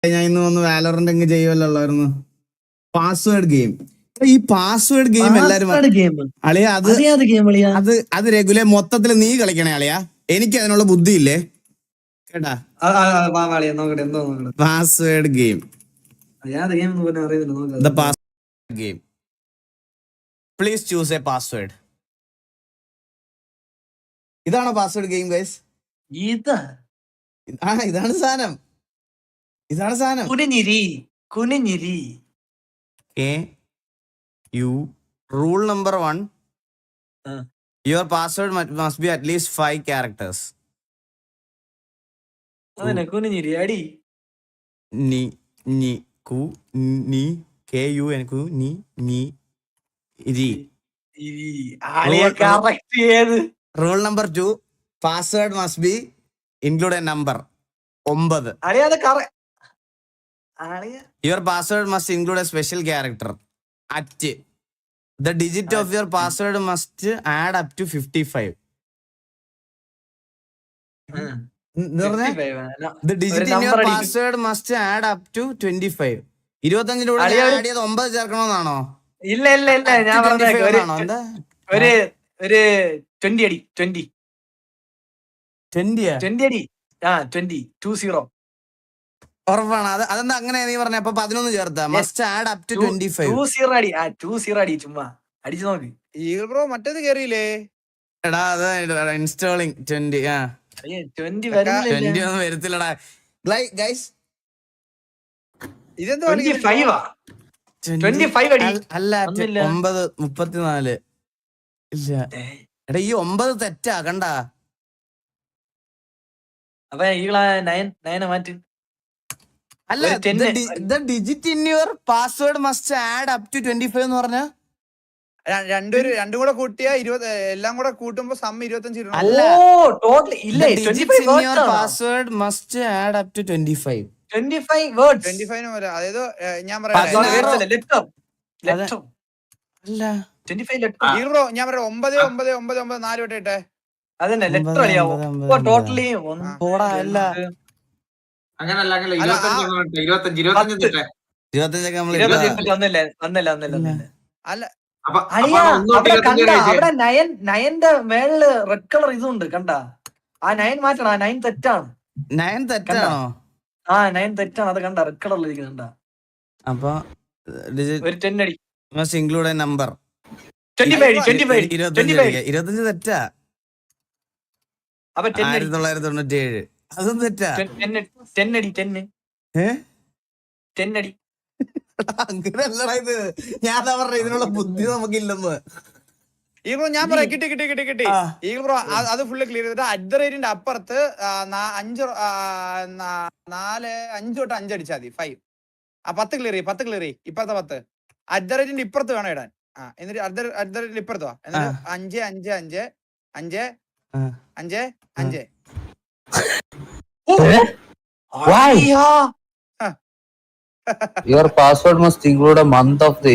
ഞാൻ ഇന്ന് വന്ന് വാലോറന്റ് അങ്ങ് ചെയ്യുമല്ലായിരുന്നു. Password game. ഈ പാസ്വേഡ് ഗെയിം എല്ലാരും അളിയാ അത് റെഗുലർ മൊത്തത്തിൽ നീ കളിക്കണേ അളിയാ. എനിക്ക് അതിനുള്ള ബുദ്ധിയില്ലേ കേട്ടാ. Password game game please choose A password. ഇതാണോ പാസ്വേഡ് ഗെയിം ഗൈസ്? ഇതാണ് സാധനം. Rule number 1. Your password must be at least 5 characters. Ni ku ni ku n ku ni ri. Rule number 2. Password must be include a number. 9. Your password must include a special character. At the digit of your password must add up to 55. The digit in your password must add up to 25. 25 കൂടെ add ചെയ്ത് 9 ചേർക്കണമെന്നാണോ? ഇല്ല ഞാൻ ഒരു 20 അടി 20 അടി 20 ഉറപ്പാണ്? അതെന്താ അങ്ങനെ നീ പറഞ്ഞ? അപ്പൊ 11 ചേർത്താ മസ്റ്റ് ആഡ് അപ് ടു 25. 20 അടി ചുമ്മാ അടിച്ചു നോക്ക്. ബ്രോ മറ്റേത് കേറിയില്ലേ? എടാ അത് ഇൻസ്റ്റാളിങ് 20. 20 ഒന്നും വരത്തില്ലടാ ഗൈസ്. ഇതെന്താ 25 അടി അല്ല 9:34. ഇല്ല എടാ ഈ 9 തെറ്റാ കണ്ടാ. അപ്പൊ ഈകളാ 9 മാറ്റി. അല്ല the digit in your password must add up to 25 എന്ന് പറഞ്ഞ രണ്ടും കൂടെ കൂട്ടിയാ 20. എല്ലാം കൂടെ കൂട്ടുമ്പോ സം 25 ഇടണം. അല്ല ടോട്ടൽ ഇല്ല. Password must add up to 25. 25 words. 25 അതായത് ഞാൻ പറയാം അല്ല 25 ലെറ്റർ. ബ്രോ ഞാൻ പറയാം 99994 വട്ടം ഇട്ടെ. അതന്നെ ലെറ്റർ അറിയാവോ ടോട്ടലി? അല്ല അങ്ങനല്ല 25 അല്ല അവിടെ നയന്റെ മേളില് റെഡ് കളർ ഇതുണ്ട് കണ്ട. ആ 9 മാറ്റണം. ആ 9 തെറ്റാണ്. 9 തെറ്റാണോ? 9 തെറ്റാണ്. അത് കണ്ട റെഡ് കളറിൽ ഇരിക്കുന്നുണ്ട. അപ്പൊ ഒരു 10 അടി മസ്റ്റ് ഇൻക്ലൂഡ് എ നമ്പർ. 25 തെറ്റാ. അപ്പൊ 1997 അതും തെറ്റാ. 10 അടി 10 അടി. അങ്ങനെയല്ലടാ ഇത്. ഞാൻ പറഞ്ഞ ഇതിനുള്ള ബുദ്ധി നമുക്കില്ലെന്ന്. ബ്രോ ഞാൻ പറയാം കിട്ടി. ബ്രോ അത് ഫുള്ള് ക്ലിയർ ചെയ്തിട്ട് @ അപ്പുറത്ത് 5 തൊട്ട് 5 അടിച്ചാൽ മതി. 5 10 ക്ലിയർ ചെയ്യും. ഇപ്പുറത്തെ 10 @ ഇപ്പുറത്ത് വേണം ഇടാൻ. എന്നിട്ട് @ ഇപ്പുറത്ത് വാ. എന്നിട്ട് 5 5 5 5 5 5. Your password must include a month of the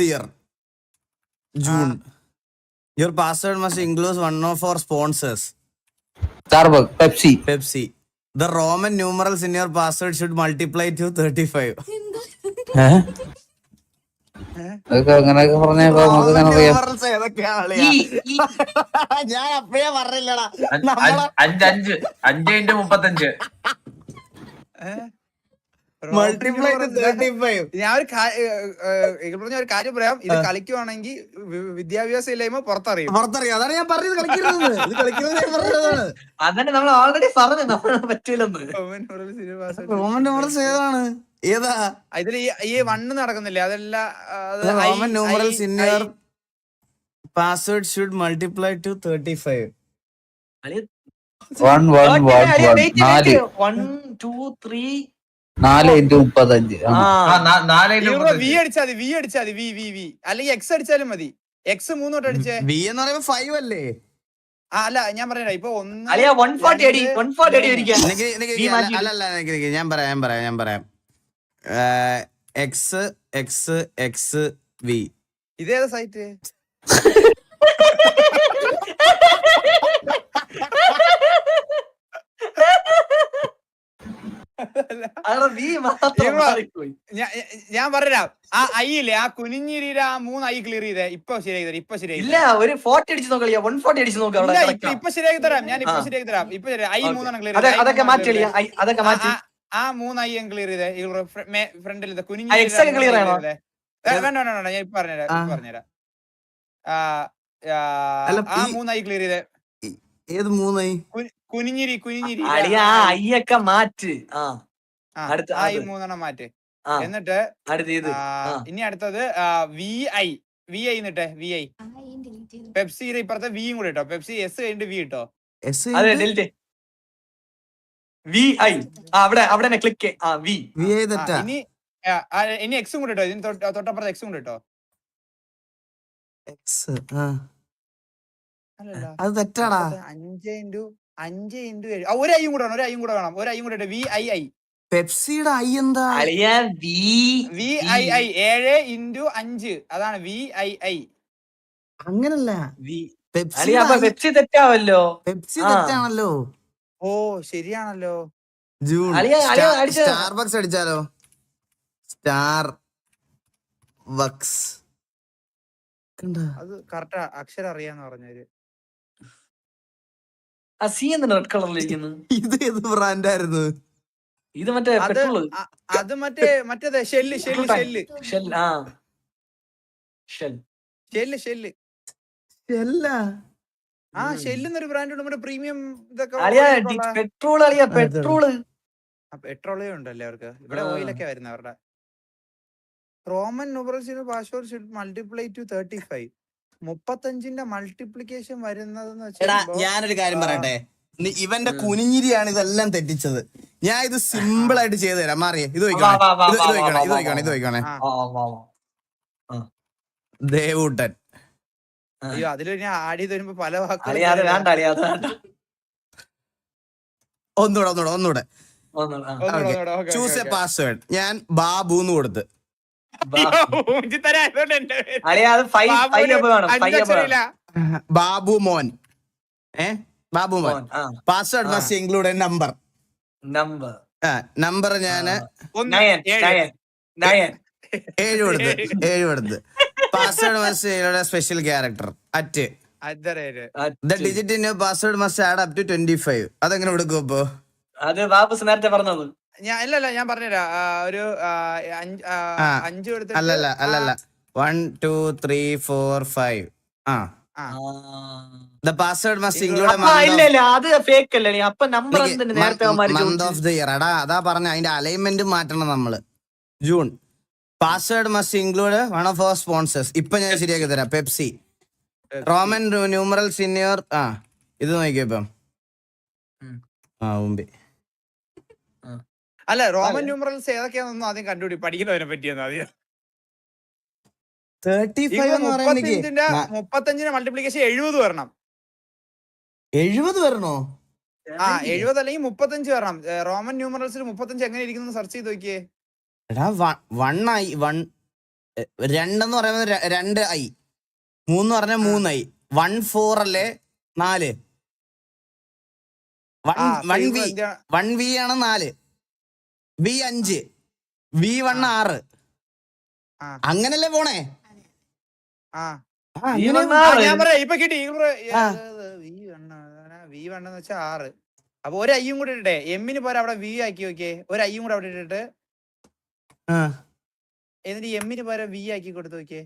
year. June. Your password must include one of our sponsors. Starbucks, Pepsi. The Roman numerals in your password should multiply to 35. അങ്ങനെയൊക്കെ പറഞ്ഞപ്പോ നമുക്ക് അറിയാം. ഞാൻ അപ്പഴേ പറഞ്ഞില്ലടാ. 5×35. Multiply to 35. ഞാൻ ഒരു കാര്യം പറയാം. ഇത് കളിക്കുവാണെങ്കിൽ വിദ്യാഭ്യാസം ഇല്ലായ്മ പുറത്തറിയും. അതാണ് ഞാൻ പറഞ്ഞത്. കളിക്കുന്നത് അതന്നെ നമ്മൾ ഓൾറെഡി പറഞ്ഞു നമ്മൾ പറ്റൂലെന്ന്. റോമൻ ന്യൂമറൽസ് ഏതാ ഇതില് ഈ 1 നടക്കുന്നില്ലേ? അതെല്ലാം Roman numerals in your password should multiply to 35. 1 1 1 4 V അടിച്ചാൽ മതി. അല്ലെങ്കിൽ എക്സ് അടിച്ചാലും മതി. എക്സ് 3 തൊട്ട് അടിച്ചേ. വി എന്ന് പറയുമ്പോ 5 അല്ലേ? അല്ല ഞാൻ പറഞ്ഞ ഇപ്പൊ 140 അടി ഞാൻ പറയാം. X X X V. ഇതേതാ സൈറ്റ്? V മാത്രം മാറിപ്പോയി. ഞാൻ പറഞ്ഞുതരാം. ആ ഐ ഇല്ലേ, ആ കുനിഞ്ഞിരിയുടെ ആ 3 ഐ ക്ലിയർ ചെയ്തേ. ഇപ്പൊ ശരിയാക്കി തരാം. ഇപ്പൊ ശരിയാക്കി ഇല്ല, ഒരു 40 അടിച്ച് നോക്കളിയാ, 140 അടിച്ച് നോക്കാം. ഇപ്പൊ ശരിയാക്കി തരാം. ഞാൻ ഇപ്പൊ ശരിയാക്കി തരാം. ഇപ്പൊ ഐ 3 ക്ലിയർ അതൊക്കെ മാറ്റി കളിയാ, അതൊക്കെ മാറ്റി. ആ 3 ഐ ക്ലിയർ ചെയ്തേ. ഫ്രണ്ടിൽ ക്ലിയർ ആണോ? വേണ്ട ഞാൻ ഇപ്പൊ പറഞ്ഞുതരാം. ആ 3 ഐ ക്ലിയർ ചെയ്തേ. ഏത് 3 ഐ? കുനിഞ്ഞിരി അളിയാ, അയ്യൊക്കെ മാറ്റ്. അടുത്ത ഐ 3 മാറ്റ്. എന്നിട്ട് ഇനി അടുത്തത് വി ഐ എന്നിട്ട് വി ഐ പെപ്സിയുടെ ഇപ്പുറത്തെ വിയും കൂടെ ഇട്ടോ. പെപ്സി എസ് കഴിഞ്ഞിട്ട് വി ഇട്ടോ. അതെ, ഡിലീറ്റ് VI. അവിടെ ക്ലിക്ക്. ഇനി എക്സും കൂടെ ഇട്ടോ. ഇതിന് തൊട്ടപ്പുറത്ത് എക്സും കൂടെ ഇട്ടോ. അത് തെറ്റാടാ. 5 into 7. ഒരു ഐയും കൂടെ വേണം. ഒരു ഐയും കൂടെ ഇട്ടോ. VII. പെപ്സിയുടെ ഐ എന്താ? VII 7 into 5. അതാണ് VII. അങ്ങനല്ല, പെപ്സി തെറ്റാവല്ലോ. പെപ്സി തെറ്റാണല്ലോ. ഓ ശരിയാണല്ലോ. ജൂൺ സ്റ്റാർബക്സ് അടിച്ചാലോ? സ്റ്റാർ വക്സ് അത് കറക്റ്റ് അക്ഷരം അറിയാന്ന് പറഞ്ഞവര്. റെഡ് കളറിലിരിക്കുന്നു. ഇത് ഏത് ബ്രാൻഡായിരുന്നു? ഇത് മറ്റേ അത് മറ്റേത് ഷെല്ല്. ആ ഷെല്ലിന്നൊരു ബ്രാൻഡ് ഉണ്ട്. നമ്മുടെ പ്രീമിയം പെട്രോളേ ഉണ്ടല്ലേ അവർക്ക്. ഇവിടെ ഓയിലൊക്കെ വരുന്ന അവരുടെ. റോമൻ ന്യൂമറൽസിന് പാസ്വേഡ് ഷുഡ് മൾട്ടിപ്ലൈ ടു 35. 35ന്റെ മൾട്ടിപ്ലിക്കേഷൻ വരുന്നതെന്ന് വെച്ചാൽ ഞാനൊരു കാര്യം പറയട്ടെ. ഇവന്റെ കുനിഞ്ഞിരിയാണ് ഇതെല്ലാം തെറ്റിച്ചത്. ഞാൻ ഇത് സിമ്പിൾ ആയിട്ട് ചെയ്തു തരാം. മാറിയേ, ഇത് വയ്ക്കണേ. ദേവൂട്ടൻ. അയ്യോ, അതിൽ ഞാൻ ആഡ് ചെയ്ത് വരുമ്പോ പല വാക്കുകൾ. ഒന്നൂടെ ചൂസ് എ പാസ്വേഡ്. ഞാൻ ബാബുന്ന് കൊടുത്ത്. ബാബു മോൻ. Password must include a number. Number ഞാന് 7 കൊടുത്ത്. Password must special character at the digit in password must add up to 25. അതെങ്ങനെ കൊടുക്കും അപ്പൊ? അത് ബാബു നേരത്തെ പറഞ്ഞത്. ഞാൻ പറഞ്ഞുതരാം. ഒരു 5 കൊടുത്ത്. അല്ലല്ല 1 2 3 4 5. The password must include a month of the year. അതാ പറഞ്ഞ അതിന്റെ അലൈൻമെന്റ് മാറ്റണം നമ്മള്. June. Password must include one of our sponsors. ഇപ്പൊ ഞാൻ ശരിയാക്കി തരാം. Pepsi. Roman numerals in your. ഇത് നോക്കിയോ ഇപ്പം. മുമ്പേ അല്ല, റോമൻ ന്യൂമറൽസ് ഏതൊക്കെയാണെന്നൊന്നും ആദ്യം കണ്ടുപിടി. പഠിക്കുന്നതിനെ പറ്റിയെന്ന് ആദ്യം. 35ന്റെ മൾട്ടിപ്ലിക്കേഷൻ 70 വരണം. 70 വരണോ? 70 അല്ലെങ്കിൽ 35 വരണം. റോമൻ ന്യൂമറൽസിൽ 35 എങ്ങനെ ഇരിക്കുന്നു സെർച്ച് ചെയ്ത് നോക്കിയേ. എടാ 1 ഐ 1 2 എന്ന് പറയുന്നത് 2 ഐ 3 പറഞ്ഞാൽ 3 ഐ 1 4 അല്ലേ 4 1 വി ആണ് 4 വി 5 വി 1 6 അങ്ങനല്ലേ പോണേ? ഞാൻ പറയാം ഇപ്പൊ കിട്ടി. V1 എന്ന് വെച്ചാൽ 6. അപ്പൊ ഒരു ഐയും കൂടെ ഇട്ടെ. എമ്മിന് പോരാ അവിടെ വി ആക്കി നോക്കിയേ. ഒരു ഐയും കൂടെ അവിടെ ഇട്ടിട്ട് എന്നിട്ട് എമ്മിന് പോരാ വി ആക്കി കൊടുത്തു നോക്കിയേ.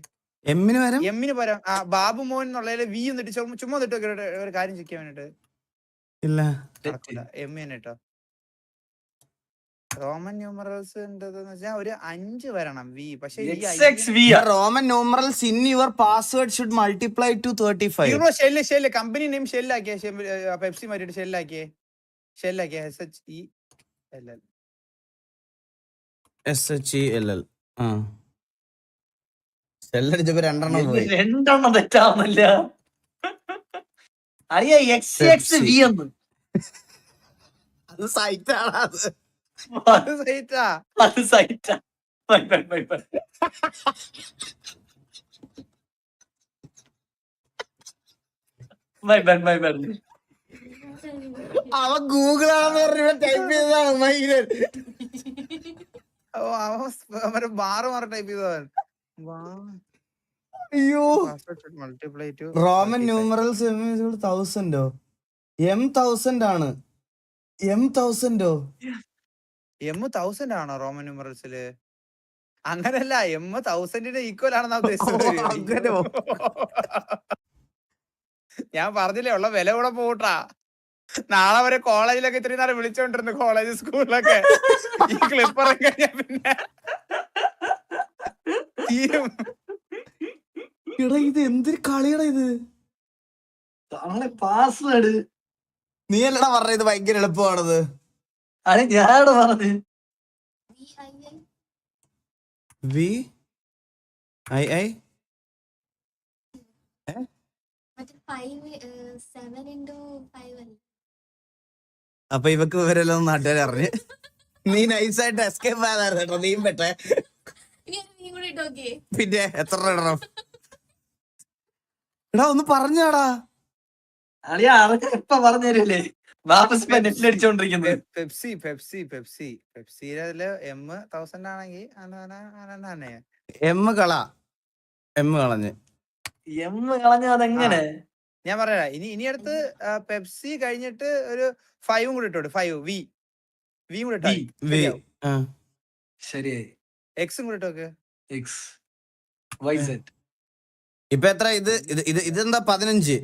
എമ്മിന് പോരാ ബാബു മോൻ എന്നുള്ളതില് വി എന്നിട്ട് ചുമ്മാ ഇട്ട് ഒരു കാര്യം ചെയ്യാൻ വേണ്ടിട്ട്. ഇല്ല എം തന്നെ ഇട്ടോ. റോമൻ ന്യൂമറൽസ് ഒരു 5 വരണം വി. പക്ഷെ Roman numerals in your password should multiply to 35. Shell company name ഷെല്ലാക്കിയ പെപ്സി മാറ്റിട്ട് ഷെല്ലാക്കിയേ. SHELL. ഷെല്ലടിച്ചപ്പോ 2 എണ്ണം തെറ്റാവുന്നില്ല. അറിയാ XXV എന്ന്. അത് സൈറ്റാണ്. അത് സൈറ്റാ. അവൻ ഗൂഗിളാണെന്ന് പറഞ്ഞ ടൈപ്പ് ചെയ്തതാണ് മൈഗ്രൻ. അവൻ ബാറ് മാറി ടൈപ്പ് ചെയ്തവൻ. അയ്യോ മൾട്ടിപ്ലൈ ടു റോമൻ ന്യൂമറൽസ് 1000ഓ M1000 ആണ്. M1000ഓ M1000 ആണോ റോമൻ ന്യൂമറൽസില്? അങ്ങനല്ല, M1000 ഈക്വൽ ആണെന്നാ ഉദ്ദേശിച്ചത്. അങ്ങനെയോ? ഞാൻ പറഞ്ഞില്ലേ ഉള്ള വില കൂടെ പോട്ടാ. നാളെ വരെ കോളേജിലൊക്കെ ഇത്രയും നേരം വിളിച്ചോണ്ടിരുന്നു, കോളേജ് സ്കൂളിലൊക്കെ. ഈ ക്ലിപ്പർ കഴിഞ്ഞ പിന്നെ തീരും. എടാ ഇത് എന്തൊരു കളിയടാ ഇത്. പാസ്വേഡ് നീ അല്ലടാ പറഞ്ഞ ഇത് ഭയങ്കര എളുപ്പമാണത്. അത് ഞാനാണ് പറഞ്ഞത്. VII അപ്പൊ ഇവക്ക് ഇവരെല്ലാം നാട്ടുകാരെ അറിഞ്ഞ് നീ നൈസായിട്ട് എസ്കേപ്പ് ആയതായിരുന്നു കേട്ടോ. നീയും പെട്ടെ. പിന്നെ എത്ര ഇടണം? എടാ ഒന്ന് പറഞ്ഞാടാ. അളിയാ അതൊക്കെ എപ്പ പറഞ്ഞു തരൂലേ? വാപ്പസ് ഇപ്പൊ നെറ്റിൽ അടിച്ചോണ്ടിരിക്കുന്നത്. പെപ്സിയില് M1000 ആണെങ്കിൽ M കളഞ്ഞ് എം കളഞ്ഞ അതെങ്ങനെ? ഞാൻ പറയാ. ഇനി അടുത്ത് പെപ്സി കഴിഞ്ഞിട്ട് ഒരു 5 കൂടി ഇട്ടോട്. 5 V കൂടി ഇട്ടോ. ശരിയായി. എക്സും കൂടി ഇട്ടോക്ക്. XYZ. ഇപ്പൊ എത്ര? ഇതെന്താ 15?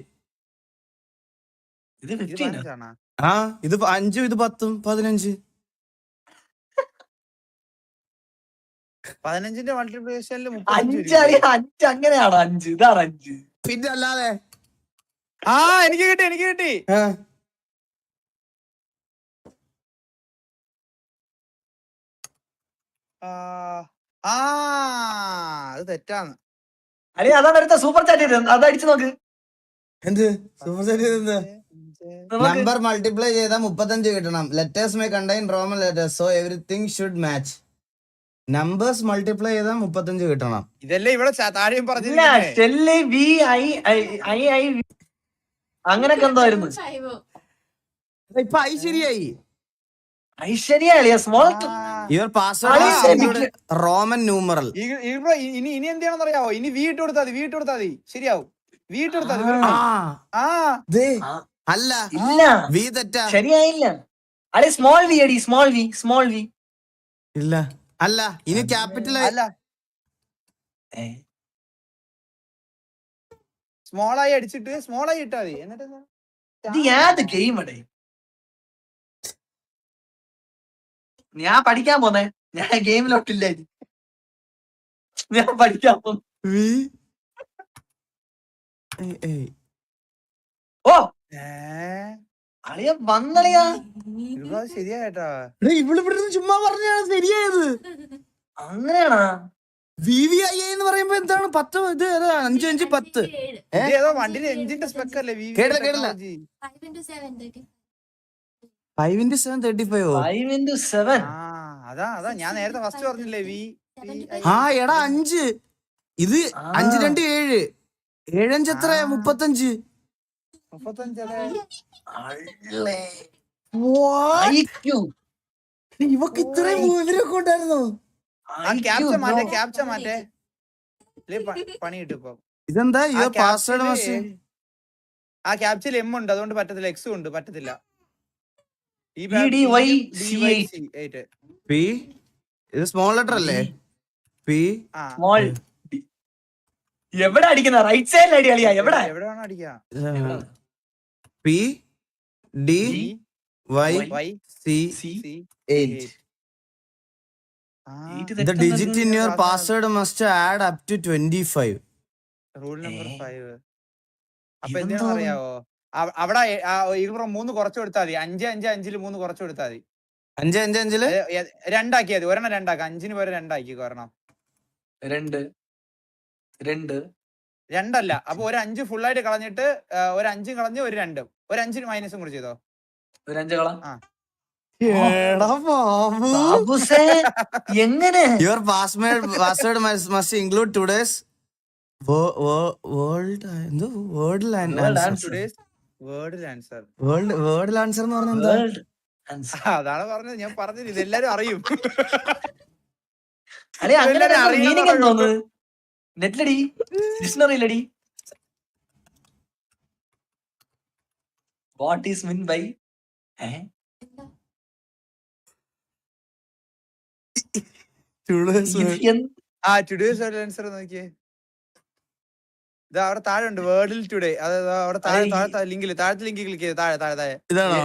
ഇത് ഇത് 15 15 ആണോ? ആ ഇത് 5, ഇത് 10, 15. 15ന്റെ മൾട്ടിപ്ലിക്കേഷനിൽ 5 അളിയാ 5 അങ്ങനെയാണോ? 5 ഇതാണ് 5. പിന്നെ അല്ലാതെ എനിക്ക് കിട്ടി. അത് തെറ്റാന്ന്. അളിയാ അതാണ് അടുത്ത സൂപ്പർ ചാറ്റ് ചെയ്തത്. അത് അടിച്ചു നോക്ക്. എന്ത് സൂപ്പർ സെറ്റ്? നമ്പർ മൾട്ടിപ്ലൈ ചെയ്താൽ 35 കിട്ടണം. Letters may contain Roman letters so everything should match. Numbers multiply ചെയ്താൽ 35 കിട്ടണം. ഇതല്ലേ ഇവിടെ താഴെയും ഇല്ല, പറഞ്ഞില്ലേ? ഷെല്ലി VI അങ്ങനൊക്കെ എന്തായിരുന്നു? ഇപ്പൊ ഐ ശരിയായി. ഐശ്വര്യ അളിയാ small. Your password Roman numeral. ഇനി എന്ത് ചെയ്യണമെന്ന് അറിയാവോ? ഇനി V ഇട്ട് കൊടുത്താൽ മതി. ശരിയാവും. V ഇട്ട് കൊടുത്താൽ അല്ല ഇല്ല, V തെറ്റാ. ശരിയായില്ല. അളി സ്മോൾ വി അടി. സ്മോൾ വി ഇല്ല. അല്ല ഇനി ക്യാപിറ്റൽ അല്ല, സ്മോളായി അടിച്ചിട്ട് സ്മോളായി ഇട്ടാ മതി. എന്നിട്ട് ഇത് ഏത് ഗെയിം അടേ? ഞാൻ പഠിക്കാൻ പോന്നേ. ഞാൻ ഗെയിമിലോട്ടില്ല. ഞാൻ പഠിക്കാൻ പോന്നു. ഓ അളിയ വന്നളിയാ. ശരിയാ കേട്ടാ. ഇവിടെ ചുമ്മാ പറഞ്ഞാണ് ശരിയായത്. അങ്ങനെയാണാ? VVIA എന്ന് പറയുമ്പോ എന്താണ്? 10 ഇത് 5, 5, 10. ഏതോ വണ്ടിന്റെ എഞ്ചിന്റെ സ്പെക്ക് അല്ലേ? കേട്ടില്ല 5 into 7 35. 5 into 7. അതാ ഞാൻ നേരത്തെ ഫസ്റ്റ് പറഞ്ഞില്ലേ V. ആ എടാ 5. ഇത് 5, 2, 7. 7, 5 എത്ര? 35. 35. ഇവക്ക് ഇത്രയും ഇവരൊക്കെ ഉണ്ടായിരുന്നോ? ക്യാപ്ച മാറ്റേ പണി കിട്ടും ഇപ്പൊ. ഇതെന്താ പാസ്വേഡ്? ആ ക്യാപ്ചയിൽ M ഉണ്ട്, അതുകൊണ്ട് പറ്റത്തില്ല. X ഉണ്ട്, പറ്റത്തില്ല. P ഇത് സ്മോൾ ലെറ്റർ അല്ലേ? P സ്മോൾ എവിടെ അടിക്കുന്ന? റൈറ്റ് സൈഡിൽ അടി അളിയാ. എവിടെ വേണം അടിക്കാം? P D Y C 8. The digit in your password must add up to 25. Rule number 5. അപ്പൊ എന്താണെന്ന് അറിയാവോ? അവിടെ 3 കുറച്ചു കൊടുത്താൽ മതി. 5, 5, 5 3 കുറച്ചു കൊടുത്താൽ മതി. 5, 5, 5 2 ഒരെണ്ണം 2 ആക്കാം. 5 പകരം 2 ആക്കിക്കോ. ഒരെണ്ണം 2 അല്ല. അപ്പൊ ഒരു 5 ഫുൾ ആയിട്ട് കളഞ്ഞിട്ട് ഒരു 5 കളഞ്ഞ് ഒരു 2 ഒരു 5 മൈനസും കൂടി ചെയ്തോ. ഒരു 5 കള. എങ്ങനെ? Your password must include today's world and Today's വേർഡിൽ ആൻസർ. വേർഡ് ആൻസർ എന്ന് പറഞ്ഞാൽ എന്താ? World answer. അതാണ് പറഞ്ഞത്, ഞാൻ പറഞ്ഞത് ഇതെല്ലാരും അറിയും. അല്ലെ അങ്ങനെ ഇതെല്ലാരും അറിയണം മീനിങ് എന്തോന്ന്? നെറ്റിലടി, ഡിക്ഷണറിയിലടി. വാട്ട് ഈസ് മീൻ ബൈ ആ ടുഡേസ് ആൻസർ നോക്കിയേ. ഇത് അവിടെ താഴെ ഉണ്ട് വേർഡിൽ ടുഡേ. അതായത് അവിടെ താഴത്തെ ലിങ്കിൽ ക്ലിക്ക് ചെയ്ത് താഴെ ഇതാണോ?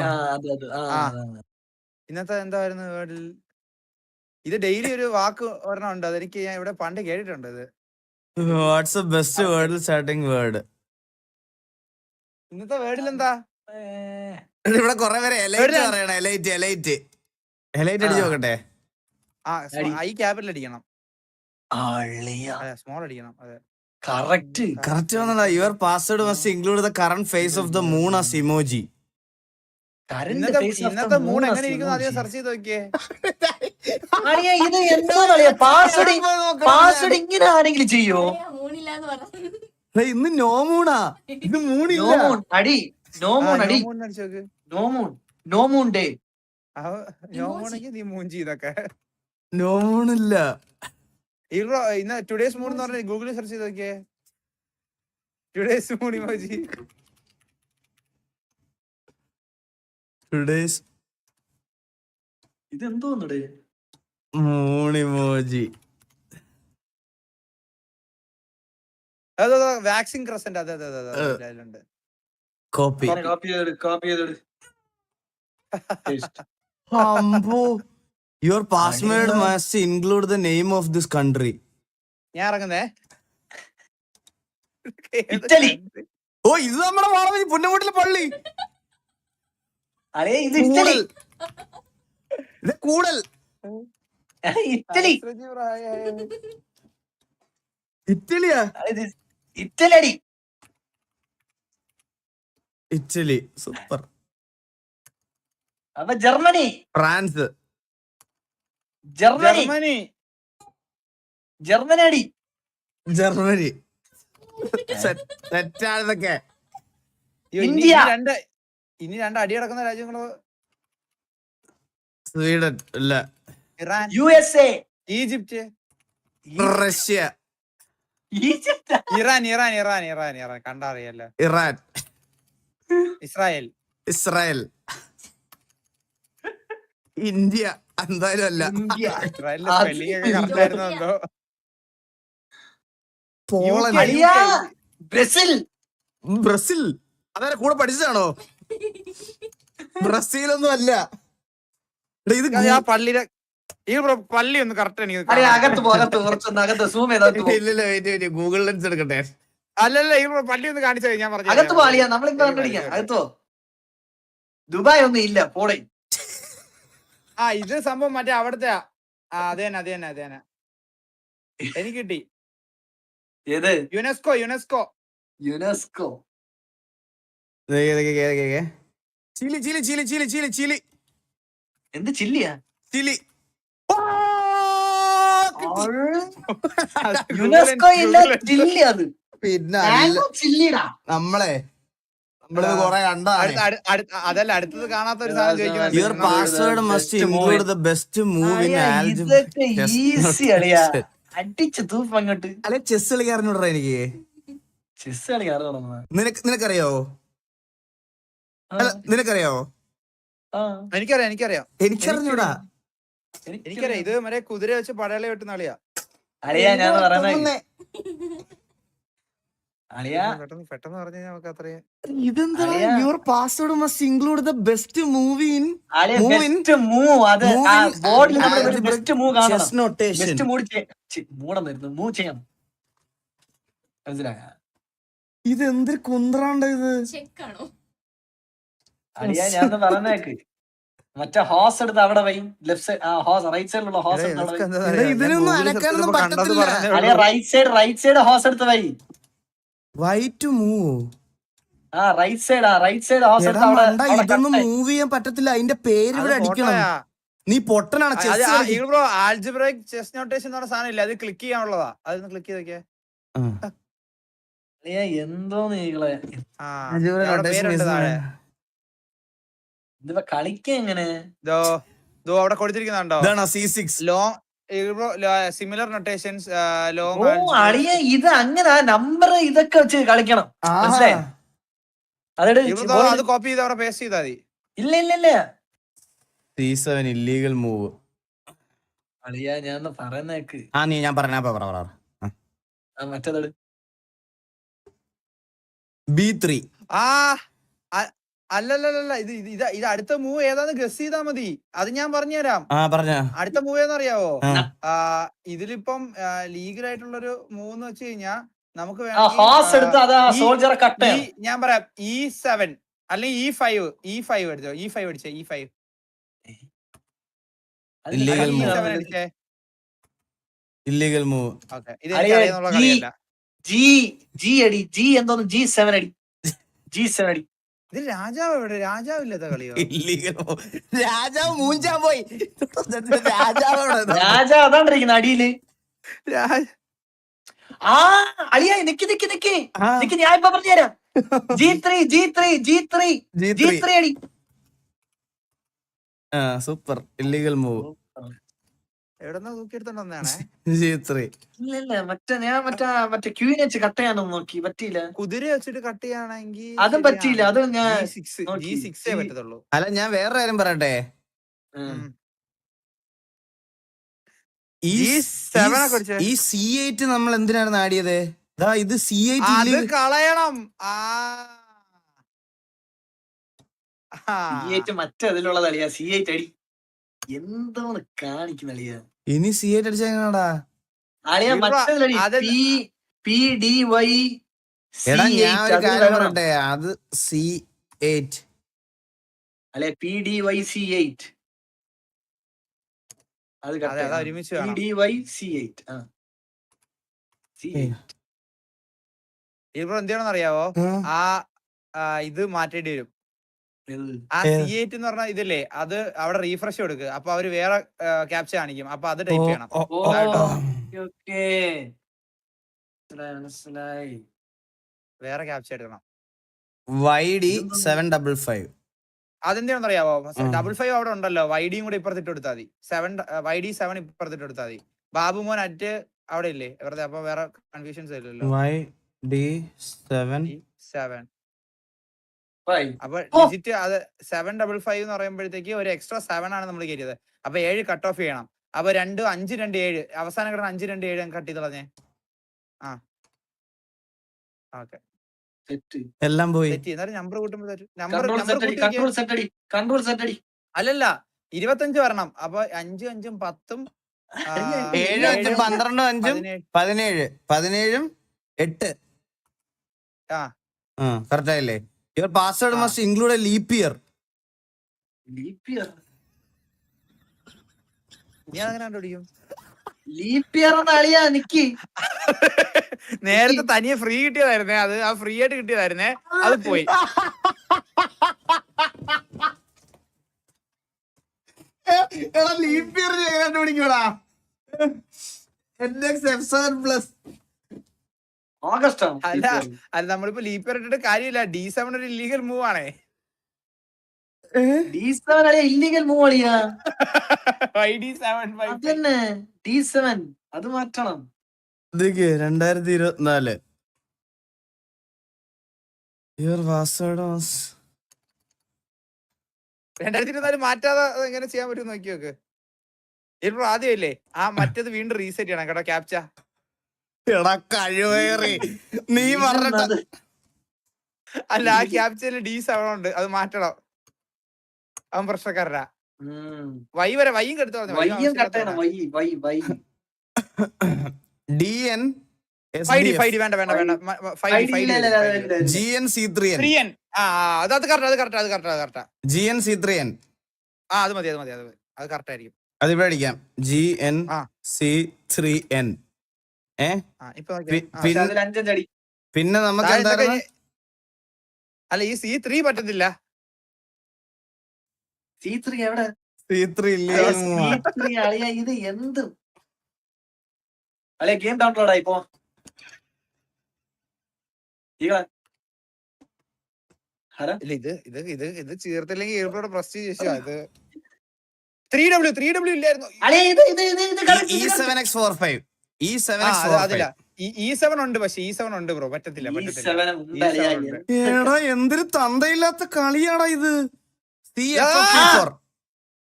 ഇന്നത്തെ എന്തായിരുന്നു വേർഡിൽ? ഇത് ഡെയിലി ഒരു വാക്ക് ഒരെണ്ണം ഉണ്ട്, അതെനിക്ക് ഞാൻ ഇവിടെ പണ്ട് കേട്ടിട്ടുണ്ട്. ഇത് what's the best word starting word? ഇന്നത്തെ വേർഡിൽ എന്താ? ഇവിടെ കൊറേ പേര് എലൈറ്റ് പറയണേ. എലൈറ്റ് അടിച്ചു നോക്കട്ടെ. ഐ ക്യാപിറ്റൽ അടിക്കണം, സ്മോൾ അടിക്കണം. അതെ കറക്റ്റ് വന്നതാ. Your password must include the current phase of the moon as emoji. ഇന്നത്തെ മൂഡ് എങ്ങനെ ഇരിക്കുന്നു ആദ്യം സെർച്ച് ചെയ്ത് നോക്കിയേ. ഇത് എന്താ പാസ്വേഡ് ഇങ്ങനെ ആരെങ്കിലും ചെയ്യോ? ഇന്ന് നോ മൂണാ. ഇത് മൂണില്ല. അടി നോ മൂൺ അടി അടിച്ചു നോക്ക്. No moon day. നോമോണെങ്കിൽ നീ മൂഞ്ചി ഇതൊക്കെ. നോ മൂണില്ല. ഇന്ന് ടുഡേസ് മൂൺ എന്ന് പറഞ്ഞ ഗൂഗിളിൽ സെർച്ച് ചെയ്ത് നോക്കിയേ. Today's moon emoji. ടുഡേസ് ഇതെന്തോന്നുടേ മൂൺ ഇമോജി. അതെ വാക്സിൻ ക്രസന്റ്. അതെ അതിലുണ്ട്. Copy. Your password must include the name of this country. ഞാൻ ഇറങ്ങുന്നേ. ഇറ്റലി. ഓ ഇത് നമ്മുടെ പുന്നമൂട്ടിലെ പള്ളി. അരേ ഇത് ഇറ്റലി. ഇത് കൂടൽ. ഇറ്റലി. ഇറ്റലിയാ? ഇറ്റലി. Italy super. അപ്പൊ ജർമ്മനി. ഫ്രാൻസ്. ജർമ്മനി അടി. ജർമ്മനി തെറ്റാണ് ഇതൊക്കെ. ഇന്ത്യ. ഇനി രണ്ട് അടി നടക്കുന്ന രാജ്യങ്ങളോ? സ്വീഡൻ അല്ല. Iran. USA. Egypt. Russia. Egypt. Iran കണ്ടറിയല്ലോ. ഇറാൻ. ഇസ്രായേൽ. ഇന്ത്യ എന്തായാലും അല്ല. ഇസ്രായേലിന്റെ സ്പെല്ലിംഗ് ഒക്കെ കറക്റ്റ് ആയിരുന്നു എന്തോ. പോളണ്ട്. ബ്രസീൽ. അതെ കൂടെ പഠിച്ചതാണോ? ബ്രസീലൊന്നും അല്ല. ഇത് പള്ളിയുടെ ഈ പള്ളി ഒന്ന് കറക്റ്റ് എനിക്ക് അകത്ത് സൂം ഇല്ല. ഗൂഗിൾ ലെൻസ് എടുക്കട്ടെ. അല്ലല്ല ഈ പള്ളി ഒന്ന് കാണിച്ചു ഞാൻ പറഞ്ഞു. അകത്ത് പോളിയാ നമ്മളിപ്പോ കണ്ടടിക്കാം. അകത്തോ ദുബായ് ഒന്നും ഇല്ല പോളെ. ഇത് സംഭവം മറ്റേ അവിടുത്തെ അതേനെ എനിക്ക് കിട്ടി. ഏത്? യുനെസ്കോ. ചിലി. എന്ത് ചില്ലിയാ? ചിലി. യുനെസ്കോ ഇല്ല ചില്ലി. അത് പിന്നെ ചില്ലിടാ. നമ്മളിത് കൊറേ കണ്ടാണ്. അതല്ല അടുത്തത് കാണാത്ത ഒരു സാധനം ചോദിക്കുന്നത്. Your password must include the best move in easy അളിയാ. അടിച്ച് തൂഫ് അങ്ങോട്ട്. അല്ലെ ചെസ് കളിക്കാറിനോടാ എനിക്ക്. ചെസ് കളിക്കാറ് നിനക്കറിയോ? നിനക്കറിയോ? എനിക്കറിയാം. എനിക്കറിഞ്ഞൂടാ. എനിക്കറിയാം. ഇത് മറ്റേ കുതിര വെച്ച് പടയാളി വെട്ടുന്ന കളിയാ. അളിയാ ഞാൻ പറയുന്നേ പെട്ടെന്ന് പറഞ്ഞു നമുക്ക് അത്രയും. ഇതെന്താ? Your password must include the best move in best move. അത് ബോർഡിൽ നമ്മൾ ബെസ്റ്റ് മൂവ് കാണണം. Chess notation. ബെസ്റ്റ് മൂവ് ചെയ്യണം. മനസ്സിലായ? ഇതെന്തൊരു കുന്ത്രാണ്ട ഇത്. അളിയാ ഞാൻ പറഞ്ഞേക്ക്. മറ്റേ ഹോസ് എടുത്ത് അവിടെ വൈ. ലെഫ്റ്റ് സൈഡ് ഹോസ് റൈറ്റ് സൈഡിലുള്ള ഹോസ് ഇതിനൊന്നും അനക്കാനൊന്നും പറ്റത്തില്ല. റൈറ്റ് സൈഡ് ഹോസ് എടുത്ത് വൈ. White move. Right side hose എടുത്ത് അവിടെ. ഇതൊന്നും മൂവ് ചെയ്യാൻ പറ്റത്തില്ല. അതിന്റെ പേര് ഇവിടെ അടിക്കണം. നീ പൊട്ടനാണ്. ആൽജിബ്രൈക് ചെസ് നോട്ടേഷൻ എന്ന് പറഞ്ഞ സാധനം ഇല്ല. അത് ക്ലിക്ക് ചെയ്യാനുള്ളതാ. അതൊന്ന് ക്ലിക്ക് ചെയ്ത് നോക്കിയേ. എന്തോ നീകളെ ആ അജൂബിന് അവിടെ rotation പേരുണ്ട് is താഴെ. ഇതിപ്പോ കളിക്ക എങ്ങനെ ദോ ദോ അവിടെ കൊടുത്തിരിക്കുന്നുണ്ടോ? ഇതാണോ C6? Long similar notations long ഓ അളിയ ഇത് അങ്ങനെ നമ്പർ ഇതൊക്കെ വെച്ച് കളിക്കണം മനസ്സിലായോ? അത് കോപ്പി ചെയ്ത് അവിടെ പേസ്റ്റ് ചെയ്താൽ മതി. ഇല്ല C7 ഇല്ലീഗൽ മൂവ്. അളിയ ഞാൻ പറയുന്നേക്ക് ഞാൻ പറഞ്ഞ മറ്റേതോട് B3. ആ അല്ലല്ലല്ല ഇത് അടുത്ത മൂവ് ഏതാന്ന് ഗസ് ചെയ്താ മതി. അത് ഞാൻ പറഞ്ഞുതരാം. പറഞ്ഞ അടുത്ത മൂവ് ഏതെന്നറിയാവോ? ഇതിലിപ്പം ലീഗലായിട്ടുള്ളൊരു മൂവ് എന്ന് വെച്ച് കഴിഞ്ഞാ നമുക്ക് ഞാൻ പറയാം E7 അല്ലെങ്കിൽ E5 എടുത്തോ. E5 അടിച്ചേ. E5 illegal move. E7 അടിച്ചേ. Illegal move. ഓക്കെ ഇത് എനിക്കറിയാന്നുള്ള കളിയല്ല. G7 അടി ഇത് രാജാവ് എവിടെ? രാജാവില്ലാത്ത കളിയോ? Illegal move. രാജാവ് മൂഞ്ചാൻ പോയി. രാജാവ് രാജാവ് അതാണ്ടിരിക്കുന്ന അടിയില്. അളിയ നിക്ക് ഞാൻ ഇപ്പൊ പറഞ്ഞുതരാം. G3 അടി. സൂപ്പർ. Illegal move. എവിടെന്നാ തൂക്കിയെടുത്തോണ്ടാണേ? G3. ഇല്ല മറ്റേ ക്യൂനെ വെച്ച് കട്ട് ചെയ്യാനൊന്നും നോക്കി പറ്റിയില്ല. കുതിര വെച്ചിട്ട് കട്ട് ചെയ്യാണെങ്കിൽ അതും പറ്റിയില്ല. അത് ഞാൻ G6 പറ്റത്തുള്ളൂ. അല്ല ഞാൻ വേറെ കാര്യം പറയട്ടെ. ഈ C8 നമ്മൾ എന്തിനാണ് ആടിയത്? ഇത് C8 അത് കളയണം. മറ്റേ അതിലുള്ളത് അളിയാ. C8 അടി എന്തോന്ന് കാണിക്കുന്ന അളിയാ. ഇനി C8 അടിച്ചാ എങ്ങനാടാ? അളിയാ മറ്റേതടി PDY. എടാ ഞാൻ ഒരു കാര്യം പറയട്ടെ. അത് C8 അല്ലെ PDY C8. അത് ഒരുമിച്ച് PDY C8. ഇവിടെ എന്ത് ചെയ്യണമെന്ന് അറിയാവോ? ഇത് മാറ്റേണ്ടി വരും. ആ C8 എന്ന് പറഞ്ഞ ഇതില്ലേ, അത് അവിടെ റീഫ്രഷ് കൊടുക്കുക. അപ്പൊ അവര് വേറെ ക്യാപ്ച കാണിക്കും. അപ്പൊ അത് ടൈപ്പ് ചെയ്യണം. വേറെ ക്യാപ്ച എടുക്കണം. YD 755. അതെന്താണെന്ന് അറിയാവോ? 55 അവിടെ ഉണ്ടല്ലോ. YDയും കൂടെ ഇപ്പുറത്തിട്ട് കൊടുത്താൽ മതി. YD 7 ഇപ്പുറത്തിട്ട് കൊടുത്താൽ മതി. ബാബുമോൻ അറ്റ് അവിടെ ഇല്ലേ വെറുതെ. അപ്പൊ വേറെ കൺഫ്യൂഷൻസ് ഇല്ലല്ലോ. YD 7. അപ്പൊ ഡിജിറ്റ് അത് 755 എന്ന് പറയുമ്പോഴത്തേക്ക് ഒരു എക്സ്ട്രാ 7 ആണ് നമ്മൾ കയറ്റിയത്. അപ്പൊ 7 കട്ട് ഓഫ് ചെയ്യണം. അപ്പൊ 2 5 2 7 അവസാനം കിടന്ന 5 2 7 കട്ട് ചെയ്ത് കളഞ്ഞേ. ഓക്കെ എല്ലാം പോയി. നമ്പർ കൂട്ടുമ്പോ അല്ലല്ല 25 വരണം. അപ്പൊ 5 5 10 7 5 12 5 17 17 8. കറക്റ്റ് ആയില്ലേ? Your password must include a leap year. Leap year? നീ അങ്ങനെ കണ്ടുപിടിക്കും? Leap year അളിയാ നിക്ക്. നേരത്തെ തനിയെ ഫ്രീ കിട്ടിയതായിരുന്നേ. അത് ആ ഫ്രീ ആയിട്ട് കിട്ടിയതായിരുന്നേ. അത് പോയി. ലീപ്പ് ഇയർ കണ്ടുപിടിക്കൂടാ. അല്ല നമ്മളിപ്പോ ലീപ്പ് ഇയർ ഇട്ടിട്ട് കാര്യമില്ല. D7 ഒരു ഇല്ലീഗൽ മൂവ് ആണേ. D7 ഇല്ലീഗൽ മൂവ് അളിയാ. YD 755 D7 അത് മാറ്റണം. 2024. Your password was 2024 മാറ്റാതെ എങ്ങനെ ചെയ്യാൻ പറ്റും നോക്കി നോക്ക്. ഇപ്പൊ ആദ്യമല്ലേ മറ്റേത് വീണ്ടും റീസെറ്റ് ചെയ്യണം കേട്ടോ. ക്യാപ്ച നീ പറഞ്ഞ അല്ല ആ ക്യാപ്ചയില് D7 ഉണ്ട്. അത് മാറ്റണം. അവൻ പ്രശ്നക്കാരനാ. വൈയും കെടുത്തു DN വേണ്ട GN C3N. അത് കറക്റ്റാ. GN C3N. അത് മതി. അത് കറക്റ്റ് ആയിരിക്കും. അത് ഇവിടെ അടിക്കാം. GN C3N. പിന്നെ നമുക്ക് എന്തായിരുന്നു? അല്ല ഈ C3 പറ്റത്തില്ല. C3 എവിടെ? C3 ഇല്ല. ഇത് എന്ത് അല്ലെ? ഗെയിം ഡൗൺലോഡ് ആയിപ്പോ ഇല്ല ഇത് ചേർത്തില്ലെങ്കിൽ ഏർപ്പോടെ പ്രസ്റ്റീജ് ഇഷ്യൂ ഇത് 3W ഇല്ലായിരുന്നു. E7X45 അതില്ല E7 ഉണ്ട്, പക്ഷെ E7 ഉണ്ട് ബ്രോ, പറ്റത്തില്ല. എടാ എന്തൊരു തന്തയില്ലാത്ത കളിയാടാ ഇത്.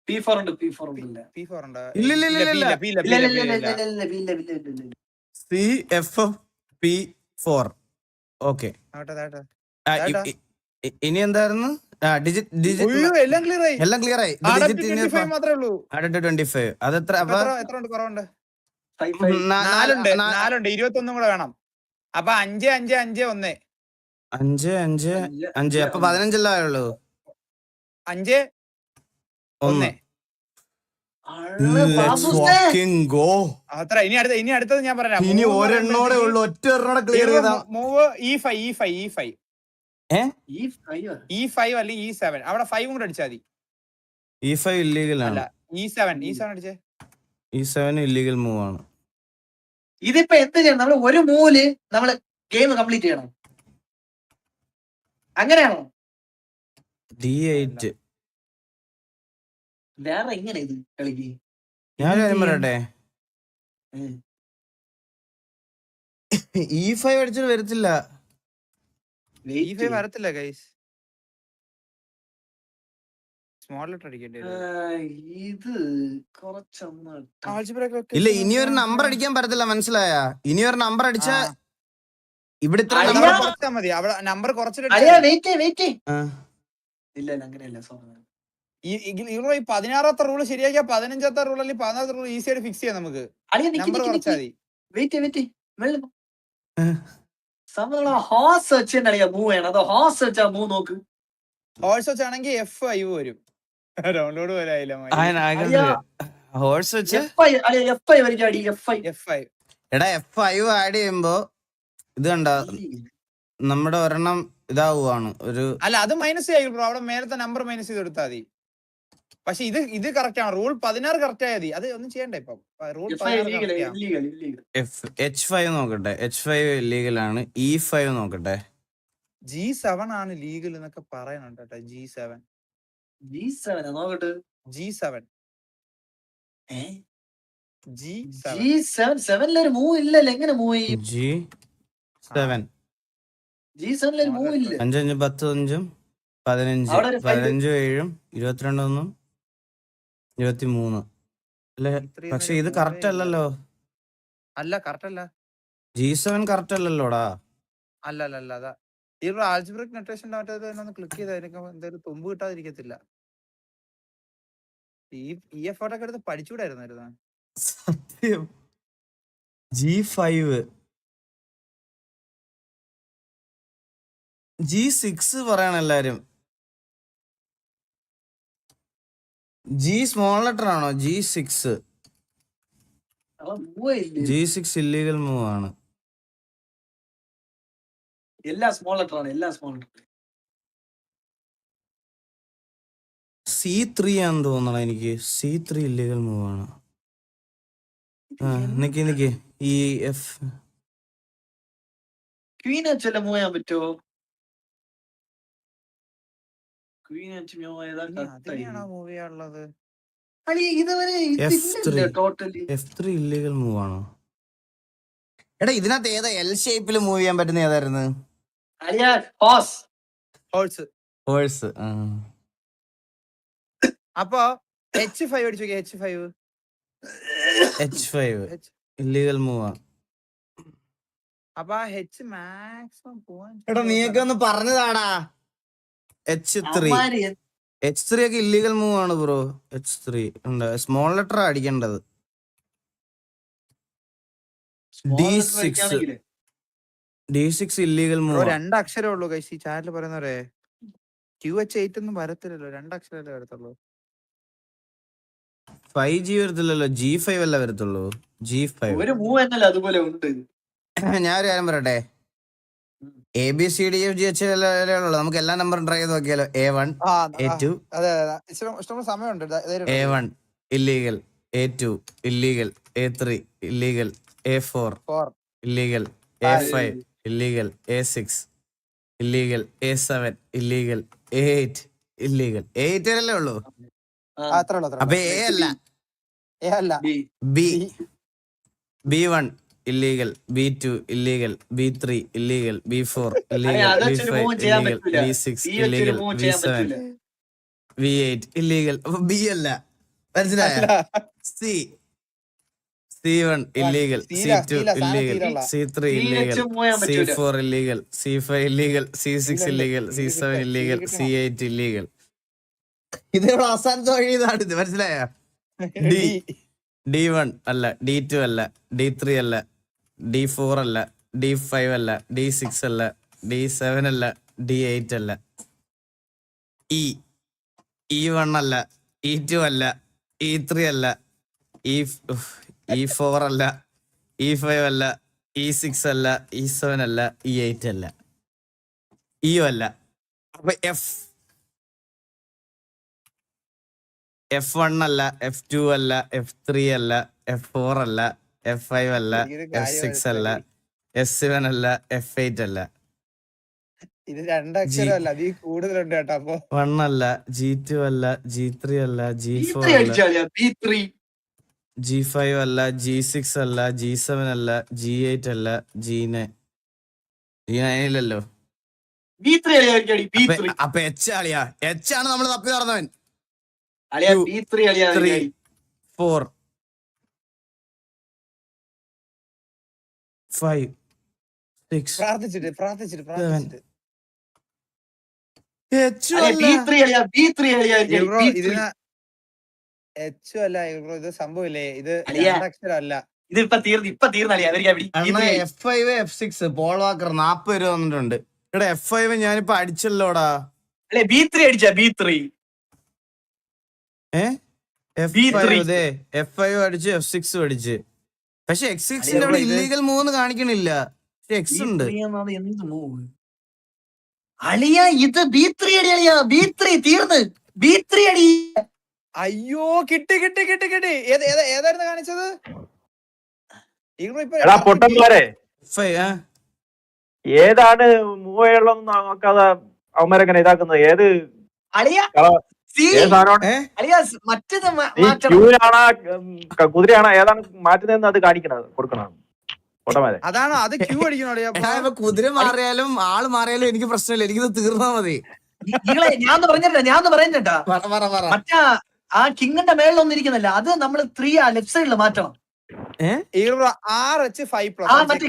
P4 ഉണ്ട്. P4 ഉണ്ട്. CFP4. ഓക്കെ, ഇനി എന്തായിരുന്നു? എല്ലാം ക്ലിയർ ആയി. എല്ലാം ക്ലിയർ ആയി. മാത്രമേ ഉള്ളൂ. 25 അതെത്ര? എത്ര ഉണ്ട്? കുറവുണ്ട്. 4 ഉണ്ട്. 21 കൂടെ വേണം. അപ്പൊ 5 5 5 1 5 5 5 അപ്പൊ 15 ആയുള്ളൂ. 5 1 അത്ര. ഇനി അടുത്തത് ഞാൻ പറയാം. ഇനി ഒരെണ്ണോടെ ഉള്ളു, ഒറ്റ ഒരെണ്ണോടെ ക്ലിയർ ചെയ്താ മൂവ് E5 അല്ലെങ്കിൽ E7. അവിടെ 5 കൂടെ അടിച്ചാൽ മതി. E5 ഇല്ലീഗൽ ആണ്. അല്ല E7 അടിച്ചേ. E7 ഇല്ലീഗൽ മൂവ് ആണ്. ഇതിപ്പോ എന്ത് ചെയ്യണം? നമ്മള് ഒരു മൂവില് നമ്മള് ഗെയിം കംപ്ലീറ്റ് ചെയ്യണം, അങ്ങനെയാണോ? D8 വേറെ എങ്ങനെ ഇത് കളിക്ക്? ഞാൻ കാര്യം പറയട്ടെ, E5 അടിച്ചിട്ട് വരത്തില്ല. E5 വരത്തില്ല ഗൈസ്. സ്മോൾ ലെറ്റർ അടിക്കേണ്ടി വരും. ഇത് കുറച്ചൊന്ന് ഇല്ല, ഇനി ഒരു നമ്പർ അടിക്കാൻ പറ്റത്തില്ല, മനസ്സിലായ? ഇനി ഒരു നമ്പർ അടിച്ചാ ഇവിടെ ഇത്ര കുറച്ചാ മതി. അവിടെ നമ്പർ കുറച്ചിട്ട് ഇല്ല അങ്ങനെയല്ല. ഈ 16ാമത്തെ റൂള് ശരിയാക്കിയാ 15ാമത്തെ റൂൾ അല്ലെങ്കിൽ 16ാമത്തെ റൂൾ ഈസി ആയിട്ട് ഫിക്സ് ചെയ്യാം നമുക്ക്. നമ്പർ കുറച്ചാൽ മതി. ഹോഴ്സ് വെച്ച് മൂവ് ചെയ്യണം. അതോ ഹോഴ്സ് വെച്ചാ മൂവ് നോക്ക്. ഹോഴ്സ് വെച്ചാണെങ്കിൽ F5 വരും. ഡൗൺലോഡ് പോലെ ആയില്ല. ഹോഴ്സ് വെച്ച് F5 എടാ F5 ആഡ് ചെയ്യുമ്പോ ഇത് കണ്ട നമ്മുടെ ഒരെണ്ണം ഇതാവുകയാണ് ഒരു. അല്ല അത് മൈനസ് ചെയ്യും ബ്രോ. അവിടെ മേലത്തെ നമ്പർ മൈനസ് ചെയ്ത് കൊടുത്താൽ മതി. പക്ഷെ ഇത് കറക്റ്റ് ആണ്. റൂൾ 16 കറക്റ്റ് ആയാൽ മതി. അത് ഒന്നും ചെയ്യണ്ട. ഇപ്പൊ റൂൾ H5 നോക്കട്ടെ. H5 ലീഗൽ ആണ്. E5 നോക്കട്ടെ. G7 ആണ് ലീഗൽ എന്നൊക്കെ പറയുന്നുണ്ട് കേട്ടോ. G7 നോക്കട്ടെ. G7 ഒരു മൂവ് ഇല്ലല്ലോ. എങ്ങനെ മൂവ് ചെയ്യും? G7 G7 മൂവ് ഇല്ല. 5 5 10 5 15 15 7 22 23 അല്ലേ? പക്ഷെ ഇത് കറക്റ്റ് അല്ലല്ലോ. അല്ല കറക്റ്റ് അല്ല. G7 correct അല്ലല്ലോടാ. അല്ല അതാ ഈ ആൽജിബ്രിക് നൊട്ടേഷന്റെ മറ്റേത് ഒന്ന് ക്ലിക്ക് ചെയ്തായിരിക്കും എന്തായാലും തുമ്പ് കിട്ടാതിരിക്കത്തില്ല. ഈ എഫോർട്ടൊക്കെ എടുത്ത് പഠിച്ചുകൂടായിരുന്നു. സത്യം. G5 G6 പറയണ എല്ലാരും. G സ്മോൾ ലെറ്റർ ആണോ? G6 G6 ഇല്ലീഗൽ മൂവ് ആണ്. എല്ലാ സ്മോൾ ലെറ്റർ ആണ്. C3 ആണെന്ന് തോന്നണം എനിക്ക്. C3 ഇല്ലീഗൽ മൂവ് ആണ്. നിക്ക് ഈ F ക്വീൻ എച്ച് മൂവ് ചെയ്യാൻ പറ്റുമോ? ക്വീൻ എച്ച് മൂവ് ചെയ്യാനുള്ളത്. F3 ഇല്ലീഗൽ മൂവ് ആണോ? എടാ ഇതിനകത്ത് ഏതാ എൽ ഷേപ്പിൽ മൂവ് ചെയ്യാൻ പറ്റുന്ന ഏതായിരുന്നു? ഹോഴ്സ്. അപ്പൊ H5 അടിച്ചു. H5 ഇല്ലീഗൽ മൂവ് ആണ്. അപ്പൊ H മാക്സിമം പോവാൻ. എടാ നീയൊക്കെ ഒന്ന് പറഞ്ഞതാടാ. H3 ഒക്കെ ഇല്ലീഗൽ മൂവ് ആണ് ബ്രോ. H3 ഉണ്ട്. സ്മോൾ ലെറ്റർ അടിക്കേണ്ടത്. D6 illegal move. 2 അക്ഷരമേ ഉള്ളൂ ഗൈസ് ഈ ചാനൽ പറയുന്നവരെ. QH8 ഒന്നും വരത്തില്ലല്ലോ. 2 അക്ഷരമല്ലേ വരത്തുള്ളൂ. 5G വരത്തില്ലല്ലോ. G5 അല്ല വരത്തുള്ളൂ. G5 ഒരു മൂവ് എന്നല്ല അതുപോലെ ഉണ്ട്. ഞാൻ ഒരു കാര്യം പറയട്ടെ. ABCDFGH ഉള്ളു. നമുക്ക് എല്ലാ നമ്പറും ട്രൈ ചെയ്ത് നോക്കിയാലോ. A1 A2 ഇഷ്ടംപോലെ സമയമുണ്ട്. A1 illegal, A2 illegal, A3 illegal, A4 illegal, A5 illegal, A6 illegal. A7 illegal. A8 illegal. A8 അല്ലേ ഉള്ളൂ. അത്ര ഉള്ളു അപ്പൊ A അല്ല. അല്ല B. B1 illegal. B2 illegal. B3 illegal. B4 illegal. B5 illegal. B6 illegal. B7 V8 illegal. അപ്പൊ B അല്ല. മനസ്സിലായ? C1 illegal. C2 illegal. C3 illegal. C4 illegal. C5 illegal. C6 illegal. C7 illegal. C8 illegal. ഇതേവിടെ അവസാനത്തെ വഴി ഇതാണ്. ഇത് മനസ്സിലായ? D1 അല്ല. D2 അല്ല. D3 അല്ല. D4 അല്ല. D5 അല്ല. D6 അല്ല. D7 അല്ല. D8 അല്ല. E1 അല്ല. E2 അല്ല. E3 അല്ല. E4 അല്ല. E5 അല്ല. E6 അല്ല. E7 അല്ല. E8 അല്ല. E അല്ല. അപ്പൊ F1 അല്ല. F2 അല്ല. F3 അല്ല. F4 അല്ല. F5 അല്ല. F6 അല്ല. S7 അല്ല. F8 അല്ല. ഇത് രണ്ടക്ഷരമല്ല, അതീ കൂടുതലുണ്ട് കേട്ടോ. അപ്പൊ 1 അല്ല. G2 അല്ല. G3 അല്ല. G4 അല്ല. G5 അല്ല. G6 അല്ല. G7 അല്ല. G8 അല്ല. G9 ഇല്ലല്ലോ. അപ്പൊ H ആളിയാ. H ആണ് നമ്മൾ തപ്പി നടന്നവൻ. 3 4 5 6 പ്രാർത്ഥിച്ചിട്ട് H അല്ല. ബ്രോ ഇതിന് എച്ച് അല്ല ബ്രോ, ഇത് സംഭവമില്ലേ, ഇത് രണ്ടക്ഷരമല്ല. ഇതിപ്പോ തീർന്നളിയാ. F5 F6 പോൾ വാക്കർ 40 രൂപ വന്നിട്ടുണ്ട്. ഇവിടെ F5 ഞാനിപ്പോ അടിച്ചല്ലോടാ. B3 അടിച്ചാ. B3 F5 അടിച്ച് F6 അടിച്ച്. പക്ഷെ X6ന്റെ അവിടെ ഇല്ലീഗൽ 3 കാണിക്കണില്ല. പക്ഷെ X ഉണ്ട്. എന്ത് മൂവ് അളിയ? ഇത് B3 അടി അളിയാ. B3 തീർന്ന്. B3 അടി. അയ്യോ കിട്ടി. ഏതായിരുന്നു കാണിച്ചത്? ഏതാണ് മൂവയുള്ള നോക്കാതെ അവന്മാരെങ്ങനെ ഇതാക്കുന്നത്? ഏത് അളിയ മറ്റേത് ക്യൂനാണോ കുതിരയാണോ ഏതാണ് മാറ്റുന്നതെന്ന് അത് കാണിക്കണത് കൊടുക്കണം. അതാണോ? അത് ക്യൂ അടിക്കണോ? കുതിര മാറിയാലും ആള് മാറിയാലും എനിക്ക് പ്രശ്നമില്ല. എനിക്കിത് തീർന്നാ മതി. ഞാൻ പറഞ്ഞിട്ടാ മറ്റാ ആ കിങ്ങിന്റെ മേളിൽ ഒന്നിരിക്കുന്നില്ല. അത് നമ്മൾ 3 ആ ലെഫ്റ്റ് സൈഡിൽ മാറ്റണം.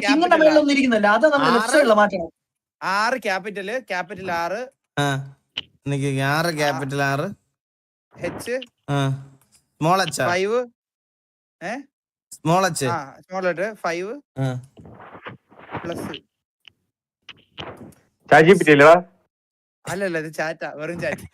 കിങ്ങിന്റെ മേളിൽ ഒന്നിരിക്കുന്നില്ല. അത് നമ്മൾ ലെഫ്റ്റ് സൈഡിൽ മാറ്റണം. 6 capital 6 6 capital 6 H small H 5 small H small letter 5 plus അല്ലല്ല, ഇത് ചാറ്റാ, വെറും ചാറ്റ്.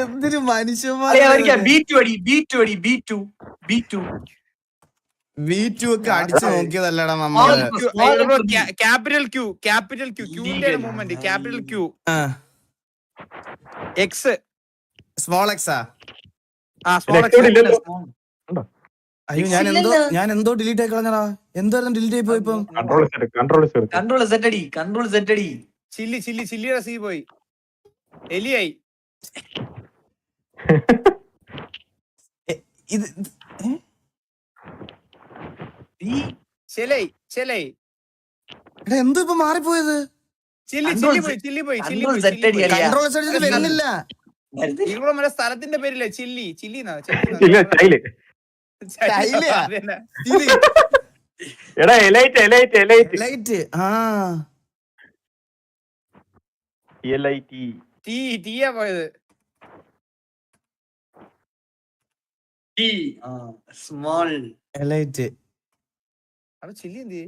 എന്തൊരു മനുഷ്യന്മാർ. B2 ഒക്കെ അടിച്ചു നോക്കിയതല്ലടാ നമ്മള്. ക്യാപിറ്റൽ ക്യൂന്റെ movement. Capital Q X small എക്സാ. സ്മോൾ അയ്യോ ഞാൻ എന്തോ ഡിലീറ്റ് ആയി കളഞ്ഞടാ. എന്തായിരുന്നു ഡിലീറ്റ് ആയി പോയിപ്പോ? കൺട്രോൾ സെറ്റ് അടി. ചില്ലിയുടെ സി പോയി. എലിയായി. ഇത് എന്തോ ഇപ്പൊ മാറിപ്പോയത്? ചില്ലി പോയി. കൺട്രോൾ സെറ്റ് വരുന്നില്ല. ഇവിടെ സ്ഥലത്തിന്റെ പേരില്ലേ? ചില്ലി ടീയാ പോയത്. സ്മോൾ അപ്പൊ ചില്ലി എന്ത്?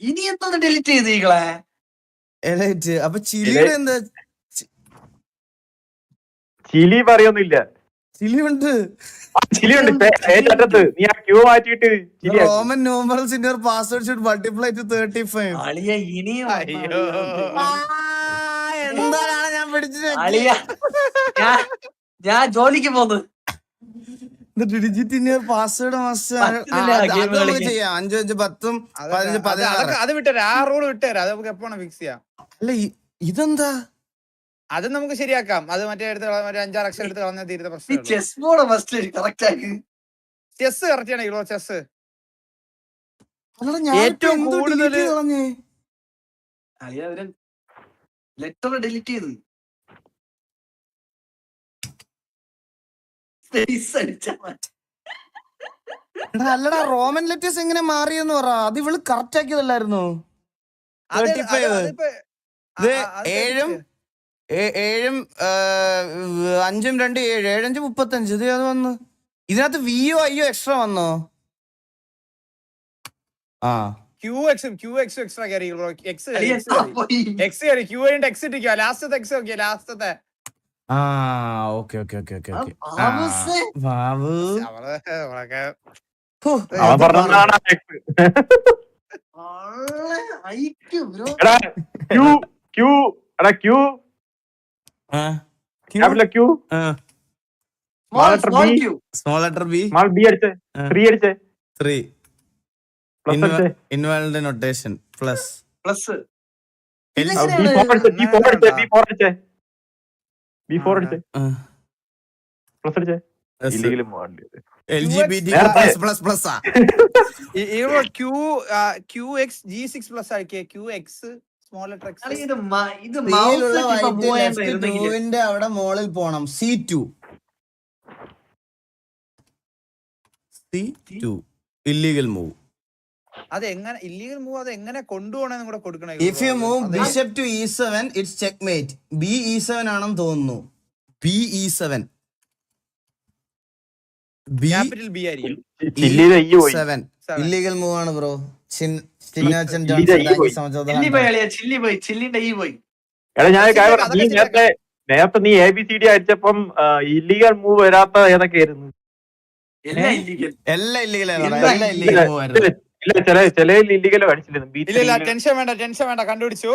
ഇനി എന്തോന്ന് ഡിലീറ്റ് ചെയ്തീകളെ? അപ്പൊ ചിലിയുടെ എന്താ? ചിലി പറയൊന്നുമില്ല. ചിലിയുണ്ട്. ചിലിയുണ്ട് ഏറ്റവും അറ്റത്ത്. നീ ആ ക്യൂ മാറ്റിയിട്ട് ചിലി Roman numerals in your password should multiply to 35. അളിയ ഇനിയും അയ്യോ. എന്താണ് ഞാൻ പിടിച്ചു അളിയ ഞാൻ ജോലിക്ക് പോന്ന്. ഡിജിറ്റ് ഇൻ യുവർ പാസ്വേഡ് പറ്റുന്നില്ല game കളിക്കാൻ. ചെയ്യാം. 5 5 10 15 16. അത് വിട്ടുതരാം, ആ റൂൾ വിട്ടുതരാം. അത് നമുക്ക് എപ്പോഴാണ് ഫിക്സ് ചെയ്യാം. അല്ല ഇതെന്താ? അത് നമുക്ക് ശരിയാക്കാം. അത് മറ്റേ എടുത്ത് ഒരു 5-6 അക്ഷരം എടുത്ത് കളഞ്ഞാൽ തീരുന്ന ഈ പ്രശ്നം. ചെസ് ബോർഡ് ഫസ്റ്റ് കറക്റ്റ് ആക്കി. ചെസ് കറക്റ്റ് ആണ് ചെസ്. ഏറ്റവും കൂടുതൽ അളിയ അവര് ലെറ്റർ ഡിലീറ്റ് ചെയ്ത് സ്പേസ് അടിച്ചാ മതി. അല്ലടാ റോമൻ ലെറ്റേഴ്സ് എങ്ങനെ മാറിയെന്ന് പറ. അത് ഇവള് കറക്റ്റ് ആക്കിയതല്ലായിരുന്നു. 35 ഇത് 7 7 5 2 7 7 5 35. ഇത് അത് വന്നു. ഇതിനകത്ത് വിയോ അയ്യോ എക്സ്ട്രാ വന്നോ? ആ ക്യൂ എക്സ്ട്രാ കയറി ബ്രോ. എക്സ് കയറി ക്യൂ കഴിഞ്ഞിട്ട് എക്സ് ഇട്ടിക്കുക. ലാസ്റ്റത്തെ എക്സ് നോക്കിയാ ലാസ്റ്റത്തെ. ആ okay okay okay okay okay. Babu അവൻ പറഞ്ഞതാണ് Q Q small letter B small B അടിച്ചേ 3 അടിച്ചേ 3 പ്ലസ് അടിച്ചേ invalid notation plus plus B4 അടിച്ചേ പ്ലസ് അടിച്ചേ ഇല്ലെങ്കിൽ LGBT plus plus Q X G6 plus ആക്കിയ Q X small letter X. ഇത് mouse ന്റെ അവിടെ മോളിൽ പോണം. C2 illegal move. അത് എങ്ങനെ ഇല്ലീഗൽ മൂവ് അത് എങ്ങനെ കൊണ്ടുപോകണമെന്ന് കൂടെ കൊടുക്കണേ. If you move bishop to E7 it's checkmate. BE7 ആണെന്ന് തോന്നുന്നു. BE7 ക്യാപിറ്റൽ ബി ആയിരിക്കും. E7 ഇല്ലീഗൽ മൂവ് ആണ് ബ്രോ. നേരത്തെ നീ ABCD അടിച്ചപ്പം ഇല്ലീഗൽ മൂവ് വരാത്ത ഏതൊക്കെയായിരുന്നു? എല്ലാം ഇല്ലീഗൽ. എല്ലാം ഇല്ലീഗൽ ചില ഇല്ലീഗൽ അടിച്ചിരുന്നു. ഇല്ല ടെൻഷൻ വേണ്ട കണ്ടുപിടിച്ചു.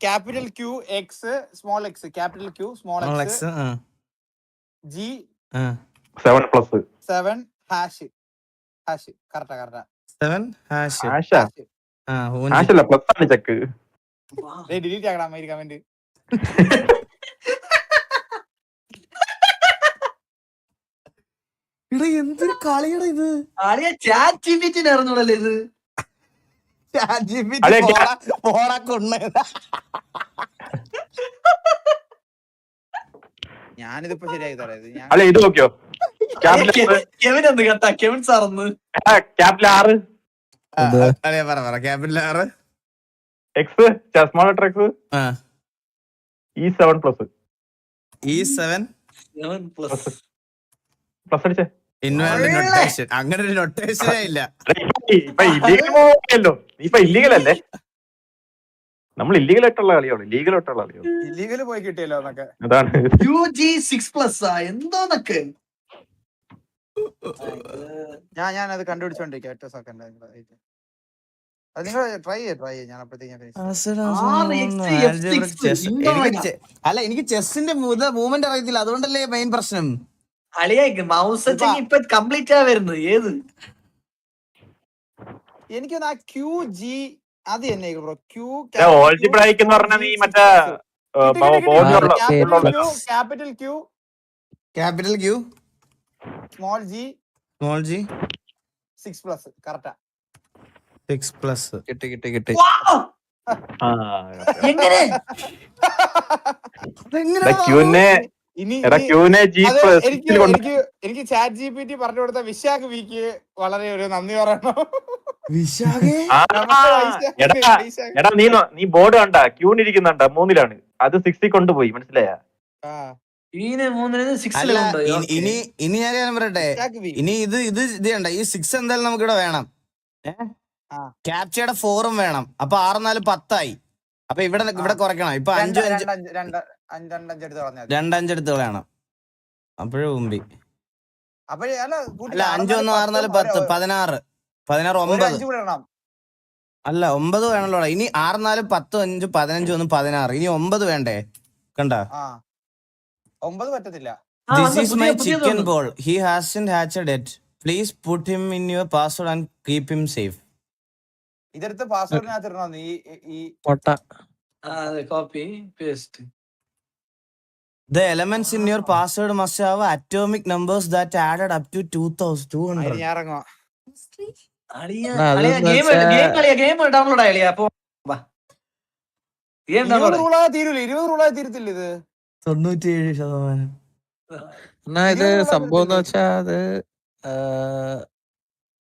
Capital Q X small X capital Q small X G 7 plus 7 hash കറക്റ്റാ 7 ഹാഷ് ഹാഷല്ല പ്ലസ് ആണ് ചെക്ക്. ഡിലീറ്റ് ആക്കണം അമ്മ കമന്റ്. ഇവിടെ എന്തൊരു കളിയടാ ഇത്. ആളിയ ചാറ്റ് GPT അറിഞ്ഞൂടല്ലേ ഇത്. ഞാനിതിപ്പോ ശരിയാക്കി തരാം. അല്ലെ ഇത് നോക്കിയോ കെവിൻ ഒന്ന് കേട്ടാ കെവിൻ സാറന്ന് capital 6 capital 6 X small letter X E7 plus E7 plus plus അടിച്ചേ. Invalid notation. അങ്ങനെ ഒരു നൊട്ടേഷനേ ഇല്ല. ഇപ്പൊ ഇല്ലീഗൽ പോകല്ലോ. ഇപ്പൊ ഇല്ലീഗൽ അല്ലേ? നമ്മൾ ഇല്ലീഗൽ ആയിട്ടുള്ള കളിയാണ്. ലീഗൽ ആയിട്ടുള്ള കളിയാണ്. ഇല്ലീഗൽ പോയി കിട്ടിയല്ലോ എന്നൊക്കെ. അതാണ് UG6+ എന്തോന്നൊക്കെ. ഞാനത് കണ്ടുപിടിച്ചോണ്ടിരിക്കാം. ഒറ്റ സെക്കൻഡ് അത് നിങ്ങൾ ട്രൈ ചെയ്യ. ഞാൻ അപ്പോഴത്തേക്ക് അല്ല എനിക്ക് ചെസ്സിന്റെ മൂവ്മെന്റ് അറിയത്തില്ല. അതുകൊണ്ടല്ലേ മെയിൻ പ്രശ്നം. അളിയ മൗസ് ഇപ്പൊ കംപ്ലീറ്റ് ആ വരുന്നത് ഏത്? എനിക്കൊന്ന് ആ ക്യൂ ജി അത് തന്നെ ബ്രോ. ക്യൂ ഓൾജിബ്രൈക്ക് എന്ന് പറഞ്ഞാൽ നീ മറ്റേ capital Q small G 6 plus കറക്റ്റാ. 6 പ്ലസ് കിട്ടി. എങ്ങനെ എനിക്ക് ചാറ്റ് GPT പറഞ്ഞു കൊടുത്ത വിശാഖ് വിക്ക് വളരെ ഒരു നന്ദി പറയണം. എടാ നീ ബോർഡ് കണ്ട ക്യൂണിരിക്കുന്നുണ്ട 3-ലാണ്. അത് 6 കൊണ്ടുപോയി മനസ്സിലായ. ഇനി ഞാൻ പറയട്ടെ. ഇനി ഇത് കണ്ട ഈ 6 എന്തായാലും നമുക്ക് ഇവിടെ വേണം. ക്യാപ്ചയുടെ 4ഉം വേണം. അപ്പൊ 6 4 10 അപ്പൊ ഇവിടെ കുറയ്ക്കണം. ഇപ്പൊ 5 5 2 5 എടുത്ത് കളയണം. അപ്പോഴേ മുമ്പി അപ്പോഴേ അല്ല അല്ല 5 1 6 4 10 16 16 9 5 കൂടെ ഇടണം. അല്ല 9 വേണല്ലോടാ. ഇനി 6 4 10 5 15 1 16 ഇനി 9 വേണ്ടേ? കണ്ട, ആ 9 പറ്റത്തില്ല. This is my chicken ball, he hasn't hatched it, please put him in your password and keep him safe. ഇതെടുത്ത് പാസ്വേഡിനകത്ത് ഇടണം. ഈ copy paste. The elements in your password must have atomic numbers that added up to 2200. ഞാൻ ഇറങ്ങുവാ. Game download ആയില്ലേ? അപ്പൊ game 20 download റൂളായ തീരൂല, 20 റൂളായ തീരത്തില്ല ഇത്. 97%. എന്നാ ഇത് സംഭവം എന്ന് വെച്ചാ അത്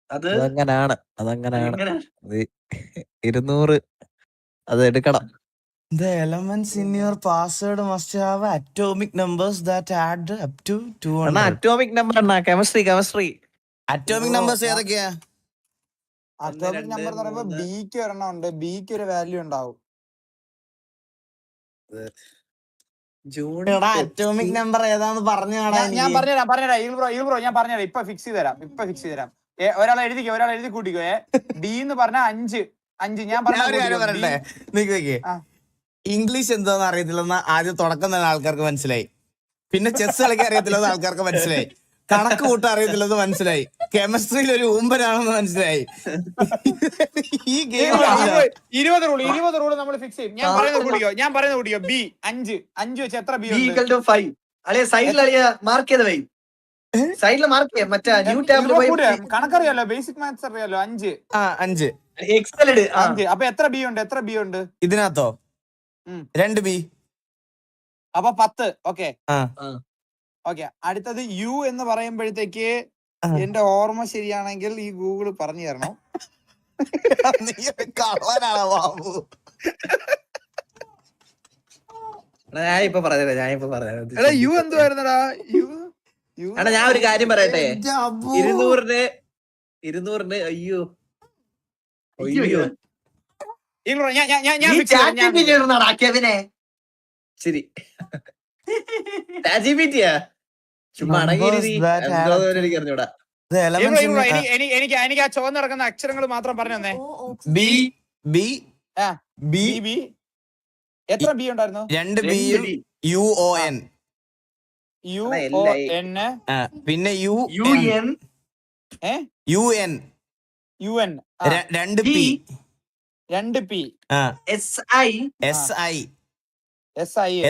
അത് അതങ്ങനാണ് എങ്ങനെ? അത് 200 അത് എടുക്കണം. The elements in your password must have atomic numbers that add up to 200. Atomic number chemistry Atomic numbers ഏതൊക്കെയാ? അറ്റോമിക് നമ്പർ എന്ന് പറയുമ്പോ ബിക്ക് ഒരെണ്ണം ഉണ്ട്, ബിക്ക് ഒരു വാല്യൂ ഉണ്ടാവും. അറ്റോമിക് നമ്പർ ഏതാന്ന് പറഞ്ഞു. ഞാൻ പറഞ്ഞുതരാം ഈബ്രോ ഞാൻ പറഞ്ഞുതരാം. ഇപ്പൊ ഫിക്സ് ചെയ്ത് തരാം. ഒരാൾ എഴുതി കൂട്ടിക്കോ. ബി എന്ന് പറഞ്ഞ 5 ഞാൻ പറയട്ടെ, നിക്ക് ഇംഗ്ലീഷ് എന്താന്ന് അറിയത്തില്ലെന്ന് ആദ്യം തുടക്കം തന്നെ ആൾക്കാർക്ക് മനസ്സിലായി. പിന്നെ ചെസ് കളിക്കാൻ അറിയത്തില്ലെന്ന് ആൾക്കാർക്ക് മനസ്സിലായി. കണക്ക് കൂട്ടാൻ അറിയത്തില്ലെന്ന് മനസ്സിലായി. കെമിസ്ട്രിയിൽ ഒരു ഊമ്പനാണെന്ന് മനസ്സിലായി. ഈ ഗെയിം 20 റൂള് നമ്മൾ ഫിക്സ് ചെയ്യും. ഞാൻ പറയുന്നത് കൂടിയോ. ബി 5 വെച്ച് എത്ര ബി ഉണ്ട്? 5. അളിയ സൈഡിൽ അളിയ മാർക്ക് ചെയ്ത് വൈ. സൈഡിൽ മാർക്ക് ചെയ്യാം. മറ്റേ ന്യൂ ടാബിൽ പോയി കണക്കറിയാലോ, ബേസിക് മാത്സ് അറിയാലോ. 5 എക്സൽ ഇട്. 5. അപ്പൊ എത്ര ബി ഉണ്ട് ഇതിനകത്തോ? 2 ബി. അപ്പൊ 10. ഓക്കെ. ഓക്കെ, അടുത്തത് യു എന്ന് പറയുമ്പോഴത്തേക്ക് എന്റെ ഓർമ്മ ശരിയാണെങ്കിൽ ഈ ഗൂഗിൾ പറഞ്ഞു തരണം. കളവനാണോ ബാബു? ഞാനിപ്പോ പറഞ്ഞുതരാം. യു എന്തുവായിരുന്നടാ? ഞാൻ ഒരു കാര്യം പറയട്ടെ. 200 അയ്യോ ശരി ചുമ്മാ എനിക്ക് അറിഞ്ഞൂടാ. എനിക്ക് ആ ചുവന്ന് നടക്കുന്ന അക്ഷരങ്ങൾ മാത്രം പറഞ്ഞു തന്നെ. ബി ബി ബി ബി എത്ര ബി ഉണ്ടായിരുന്നു? 2 ബിയും UON. UON പിന്നെ UN. 2 P. 2 P. SI.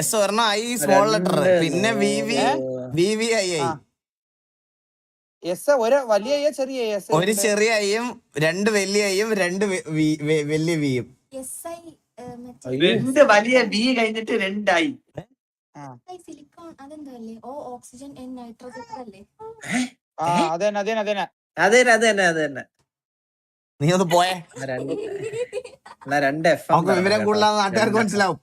S ഒരെണ്ണം I സ്മോൾ ലെറ്റർ. പിന്നെ VVII. എസ് ഒരു വലിയ ചെറിയ എസ്, ഒരു ചെറിയ ഐയും 2 വലിയ ഐയും 2 വലിയ വിയും. 2 വലിയ ബി കഴിഞ്ഞിട്ട് 2 ആയി. സിലിക്കോൺ അതെന്തല്ലേ? ഓ ഓക്സിജൻ എൻ നൈട്രോജൻ അല്ലേ? അതന്നെ നീ ഒന്ന് പോയേ. 2 F നമുക്ക് വിവരം കൂടുതലാന്ന് നാട്ടുകാർക്ക് മനസ്സിലാവും.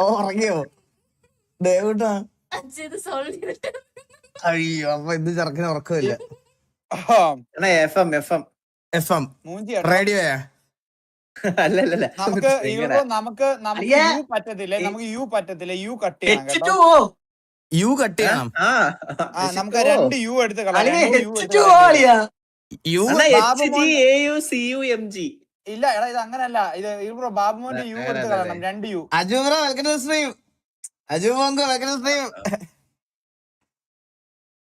ഉറങ്ങിയോ ഡേവിട്ടാ? അയ്യോ, അപ്പൊ ഇത് ചെറുക്കിന് ഉറക്കമില്ല. FM റേഡിയോയാ? അല്ലല്ല നമുക്ക് യു പറ്റത്തില്ല. യു കട്ട് ചെയ്യണം. യു കട്ട് ചെയ്യണം. നമുക്ക് 2 യു എടുത്ത് കളയാം. ഇല്ല എടാ, ഇത് അങ്ങനല്ല. ഇത് ഇവിടെ ബാബുമോന്റെ യു എടുത്ത് കളയണം. 2 യു. അജുബ്ര വെൽക്കം ടു സ്ട്രീം. അജുബോങ്കോ വെൽക്കം ടു സ്ട്രീം.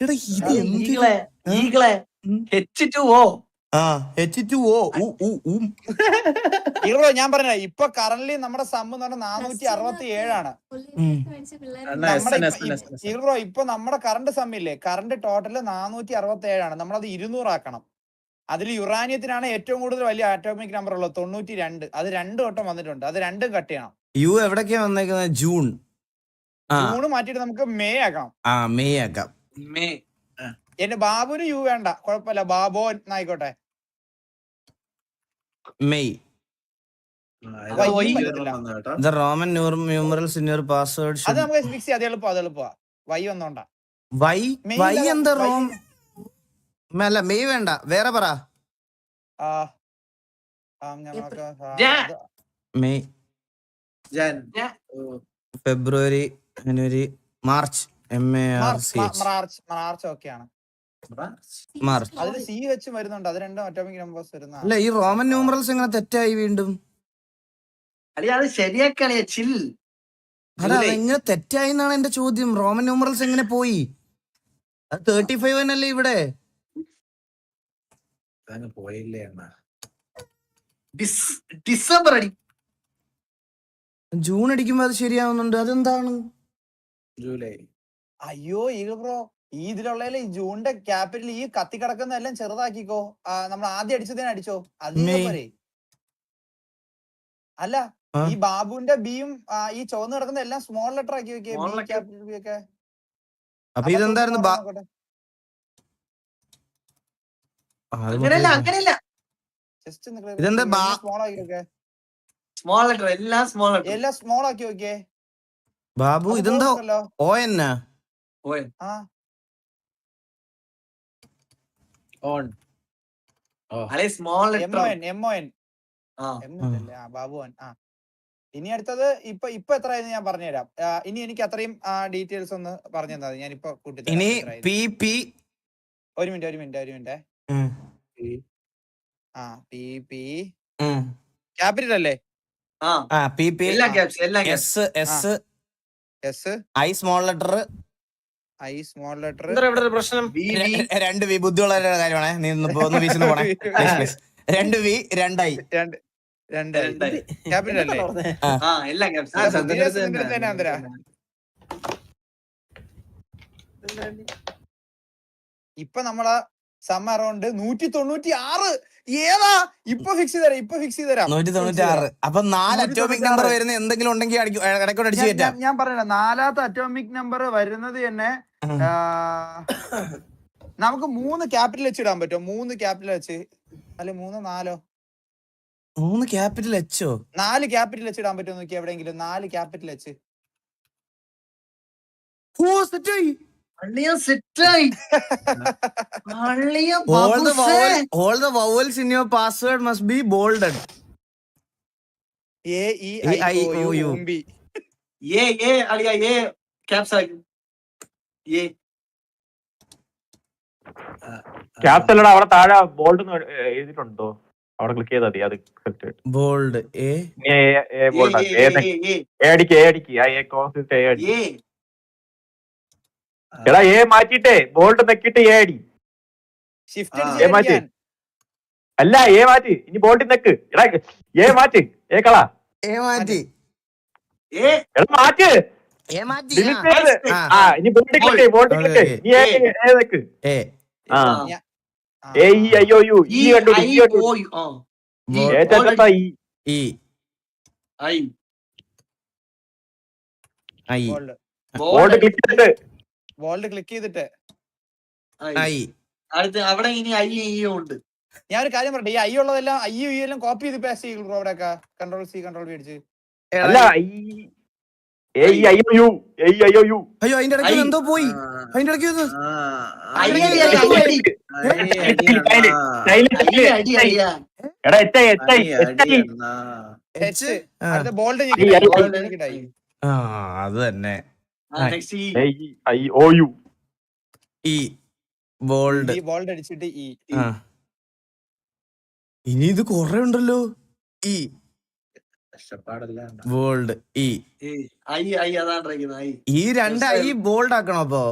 എടാ ഇത് ഈഗിളെ H2O. H2O. ഇവിടെ ഞാൻ പറഞ്ഞ ഇപ്പൊ കറന്റ് നമ്മുടെ സം എന്ന് പറഞ്ഞാൽ 467 ആണ്. ഇവിടെ ഇപ്പൊ നമ്മുടെ കറണ്ട് സമ്മില്ലേ, കറണ്ട് ടോട്ടല് 467 ആണ്. നമ്മളത് 200 ആക്കണം. അതിൽ യുറാനിയത്തിനാണ് ഏറ്റവും കൂടുതൽ വലിയ ആറ്റോമിക് നമ്പർ ഉള്ളത്, 92. അത് 2 വട്ടം വന്നിട്ടുണ്ട്. അത് 2ഉം കട്ട് ചെയ്യണം. യു എവിടൊക്കെയാ വന്നേക്കുന്നത്? ജൂൺ മാറ്റിട്ട് നമുക്ക് മെയ് ആക്കാം. മെയ് ആക്കാം. എന്റെ ബാബുന് യു വേണ്ട, കുഴപ്പമില്ല, ബാബോ എന്നായിക്കോട്ടെ. May. The Roman numerals in your password should... അത് നമുക്ക് ഫിക്സ് ചെയ്യാം. അത് എളുപ്പമാ. വൈ ഒന്നോണ്ടാ. വൈ എന്താ റോം? അല്ല മെയ് വേണ്ട, വേറെ പറ. മെയ് ഫെബ്രുവരി, ജനുവരി, മാർച്ച്. മാർച്ച് ഓക്കെയാണ്. മാർച്ച്. അതിൽ സി വെച്ച് വരുന്നുണ്ട്. അത് രണ്ടും അറ്റോമിക് നമ്പേഴ്സ് വരുന്ന. അല്ല, ഈ റോമൻ ന്യൂമറൽസ് എങ്ങനെ തെറ്റായി വീണ്ടും? അളിയ അത് ശരിയാക്കളിയ ചിൽ. അല്ല, അതെങ്ങനെ തെറ്റായി എന്നാണ് എന്റെ ചോദ്യം. റോമൻ ന്യൂമറൽസ് എങ്ങനെ പോയി? അത് 35 തന്നെയല്ലേ ഇവിടെ? പോയില്ലേ ഡിസംബർ അടി. ജൂൺ അടിക്കുമ്പോ അത് ശരിയാവുന്നുണ്ട്. അതെന്താണ്? ജൂലൈ. അയ്യോ ഈഗിൾ ബ്രോ, ഈ ഇതിലുള്ള ഈ ജൂണിന്റെ ക്യാപിറ്റൽ ഈ കത്തി കിടക്കുന്ന എല്ലാം ചെറുതാക്കിക്കോ. നമ്മൾ ആദ്യം അടിച്ചതിനെ അടിച്ചോ. അത് പോരെ. അല്ല, ഈ ബാബുവിന്റെ ബിയും ഈ ചുവന്ന് കിടക്കുന്ന എല്ലാം സ്മോൾ ലെറ്റർ ആക്കി വെക്കേ. ക്യാപിറ്റൽ ബി ഒക്കെ. അപ്പൊ ഇതെന്തായിരുന്നു? അങ്ങനെയല്ല. ഇതെന്താ? സ്മോൾ ആക്കി വെക്കേ. സ്മോൾ ലെറ്റർ എല്ലാം സ്മോൾ ലെറ്റർ. എല്ലാം സ്മോൾ ആക്കി വെക്കേ. ബാബു, ഇതെന്താ? ഓ എന്നാ? ആ ഓൺ. അല്ലെ സ്മോൾ ലെറ്റർ. MON. ബാബുവൻ. ഇനി അടുത്തത് ഇപ്പൊ എത്രയായിരുന്നു ഞാൻ പറഞ്ഞുതരാം. ഇനി എനിക്ക് അത്രയും ഡീറ്റെയിൽസ് ഒന്ന് പറഞ്ഞു തന്നാൽ മതി. ഞാൻ ഇപ്പൊ കൂട്ടി. ഇനി ഒരു മിനിറ്റ്. ക്യാപിറ്റൽ അല്ലേ? I small letter. പ്രശ്നം രണ്ട് വി. ബുദ്ധിയുള്ള കാര്യമാണ്. നീ ഒന്ന് വീശിന്ന് പോണേ. 2 വി 2 ഐ. ക്യാപിറ്റൽ അല്ലേ? ഇപ്പൊ നമ്മളെ സം അറൗണ്ട് 196. ഏതാ ഇപ്പൊ ഫിക്സ് ചെയ്ത് തരാം. 196. അപ്പൊ 4 അറ്റോമിക് നമ്പർ വരുന്ന എന്തെങ്കിലും ഉണ്ടെങ്കിൽ ഇടയ്ക്കോട്ട് അടിച്ചു കയറ്റാം. ഞാൻ പറഞ്ഞ 4ാമത്തെ അറ്റോമിക് നമ്പർ വരുന്നത് തന്നെ നമുക്ക് 3 ക്യാപിറ്റൽ വെച്ച് ഇടാൻ പറ്റുമോ? 3 ക്യാപിറ്റൽ വെച്ച്, അല്ലെ 3 4 3 ക്യാപിറ്റൽ എച്ചോ? 4 ക്യാപിറ്റൽ വെച്ച് ഇടാൻ പറ്റുമോ നോക്കി എവിടെയെങ്കിലും. 4 ക്യാപിറ്റൽ വെച്ച്. All the vowels in your password must be bolded. AEIOU. Captain അവിടെ താഴെ ബോൾഡ് എഴുതിയിട്ടുണ്ടോ? അവിടെ ക്ലിക്ക് ചെയ്താൽ മതി. അത് ബോൾഡ് എടാ എ മാറ്റിട്ടേ ബോൾഡ് നെക്കിട്ട് എ അടി. അല്ല എ മാറ്റി. ഇനി ബോൾഡ് നെക്ക്. എടാ എ മാറ്റി. എ കള മാറ്റി. എടാ മാറ്റ്. ഇനി ബോൾഡ് ക്ലിക്ക്. Bold click. നീ എ നെക്ക്. AEIOU. ഈ കണ്ടു. ബോൾഡ് ക്ലിക്ക് ചെയ്തിട്ട് അവിടെ ഇനി ഐ ഉണ്ട്. ഞാൻ ഒരു കാര്യം പറയട്ടെ. ഈ ഐ ഉള്ളതെല്ലാം ഐ യു എല്ലാം കോപ്പി ചെയ്ത് പേസ്റ്റ് ചെയ്യും അവിടെയൊക്കെ. കൺട്രോൾ C കൺട്രോൾ V അടിച്ച്. അല്ല AEIOU. അയ്യോ, അതിന്റെ ഇടയ്ക്ക് എന്തോ പോയി. അതിന്റെ ഇടയ്ക്ക് ബോൾഡ് അത് തന്നെ. AEIOU. ബോൾഡ് അടിച്ചിട്ട് E. ഇനി ഇത് കൊറേ ഉണ്ടല്ലോ. ബോൾഡ് ഈ 2 ഐ ബോൾഡ് ആക്കണോ? അപ്പൊ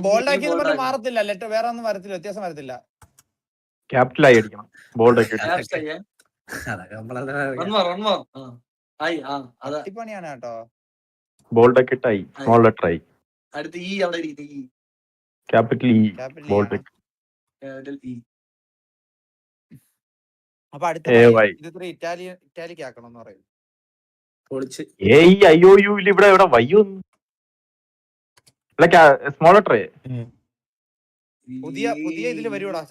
ബോൾഡ് ആക്കി മാറത്തില്ല. ലെറ്റർ വേറെ ഒന്നും വരത്തില്ല. വ്യത്യാസം വരത്തില്ല. ക്യാപിറ്റൽ ആയി അടിക്കണം. ബോൾഡ് ഒക്കെ പണിയാണ് കേട്ടോ. ബോൾഡ് ഒക്കെ ഇട്ടായി. സ്മോൾ ലെറ്റർ ആയി. അടുത്ത് ഈ അവിടെ ഇരിക്കുന്നു. Capital E. ബോൾഡ് അപ്പൊ അടുത്ത ഇത് ഇറ്റാലിക്ക് ആക്കണം എന്ന് പറയും. AEIOU ഇവിടെ വയ്യൊന്നും. സ്മോൾ ലെറ്റർ പുതിയ ഇതില് വരുവാടാ.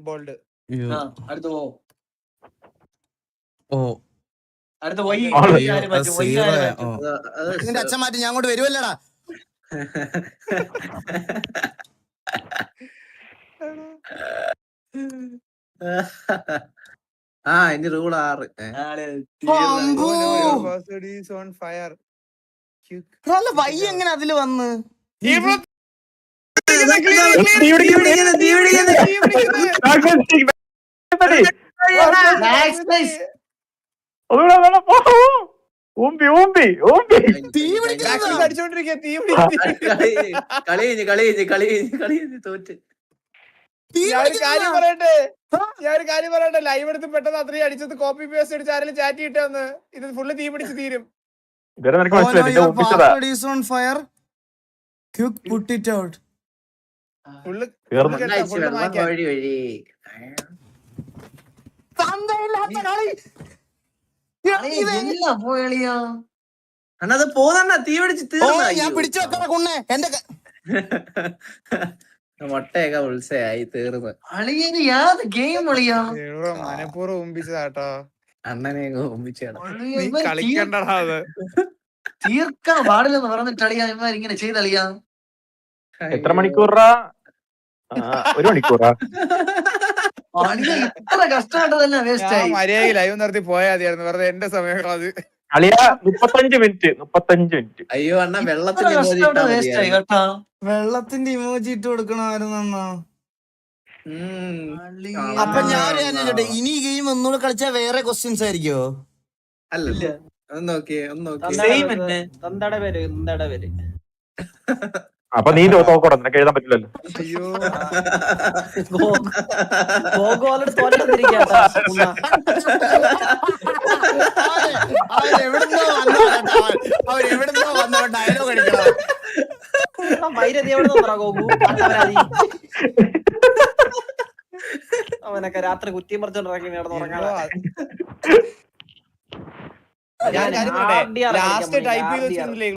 ബോൾഡ്. നിന്റെ അച്ഛൻ മാറ്റി. ഞാൻ അങ്ങോട്ട് വരുവല്ലടാ. ആ ഇനി റൂൾ 6. അമ്പോ. Password is on fire. അല്ല വൈ എങ്ങനെ അതില് വന്ന് ഊമ്പി ഊമ്പി ഊമ്പി അടിച്ചോണ്ടിരിക്കുക തീ കളി തോറ്റ്. ഞാനൊരു കാര്യം പറയട്ടെ ലൈവ് എടുത്ത് പെട്ടെന്ന് അത്രയും അടിച്ചത് കോപ്പി പേസ്റ്റ് അടിച്ച് ആരെങ്കിലും ചാറ്റ് കിട്ടുമെന്ന് ഇത് ഫുള്ള് തീ പിടിച്ച് തീരും. ഇതുവരെ നിനക്ക് മനസ്സിലായി നിന്റെ ഒപ്പിച്ചതാ password is on fire quick put it out. Full തീർന്നു. വഴി വഴി എല്ലാം പോയളിയാ. അണ്ണത് പോതണ്ണ തീ പിടിച്ച് ഞാൻ പിടിച്ചു വെക്കണ കുണ്ണെ എന്റെ മുട്ടയൊക്കെ ഉത്സയായി തീർന്ന്. അളിയന് യാത് ഗെയിം അളിയാ. മനഃപൂർവ്വം ഉമ്പിച്ചതാട്ടോ. അണ്ണനെ ഒമ്പിച്ചാണ്. നീ കളിക്കണ്ടടാ അത്. തീർക്കാൻ പാടില്ലെന്ന് പറഞ്ഞിട്ട് അളിയാ ഇവന്മാർ ഇങ്ങനെ ചെയ്തളിയാ. എത്ര മണിക്കൂറാ? 1 മണിക്കൂറാ? അളിയ ഇത്ര കഷ്ടമായിട്ട് തന്നെ വേസ്റ്റ് ആയി. മര്യാദ ലൈവ് നിർത്തി പോയാ മതിയായിരുന്നു വെറുതെ എന്റെ സമയം അത്. അളിയ 35 മിനിറ്റ്. അയ്യോ അണ്ണ ഇത്ര വെള്ളത്തിന്റെ കഷ്ടമായിട്ട് വേസ്റ്റ് ആയി കേട്ടാ. വെള്ളത്തിന്റെ ഇമോജി ഇട്ട് കൊടുക്കണമായിരുന്നു. അളിയാ. അപ്പൊ ഞാൻ ചോദിച്ചോട്ടെ, ഇനി ഈ ഗെയിം ഒന്നുകൂടെ കളിച്ചാൽ വേറെ ക്വസ്റ്റ്യൻസ് ആയിരിക്കോ? അല്ലല്ല ഒന്ന് നോക്കിയേ. Same തന്നെ. അപ്പൊ നീ തോക്കോടാ, നിനക്ക് എഴുതാൻ പറ്റില്ലല്ലോ. അയ്യോ അവരെവിടുന്നോ വന്നോ ഡയലോഗ് അടിക്കണം. അവനൊക്കെ രാത്രി കുറ്റിയും പറിച്ചോണ്ടിറങ്ങി ഞാൻ ലാസ്റ്റ് ടൈപ്പ് ചെയ്ത് വെച്ചിരുന്നില്ലേ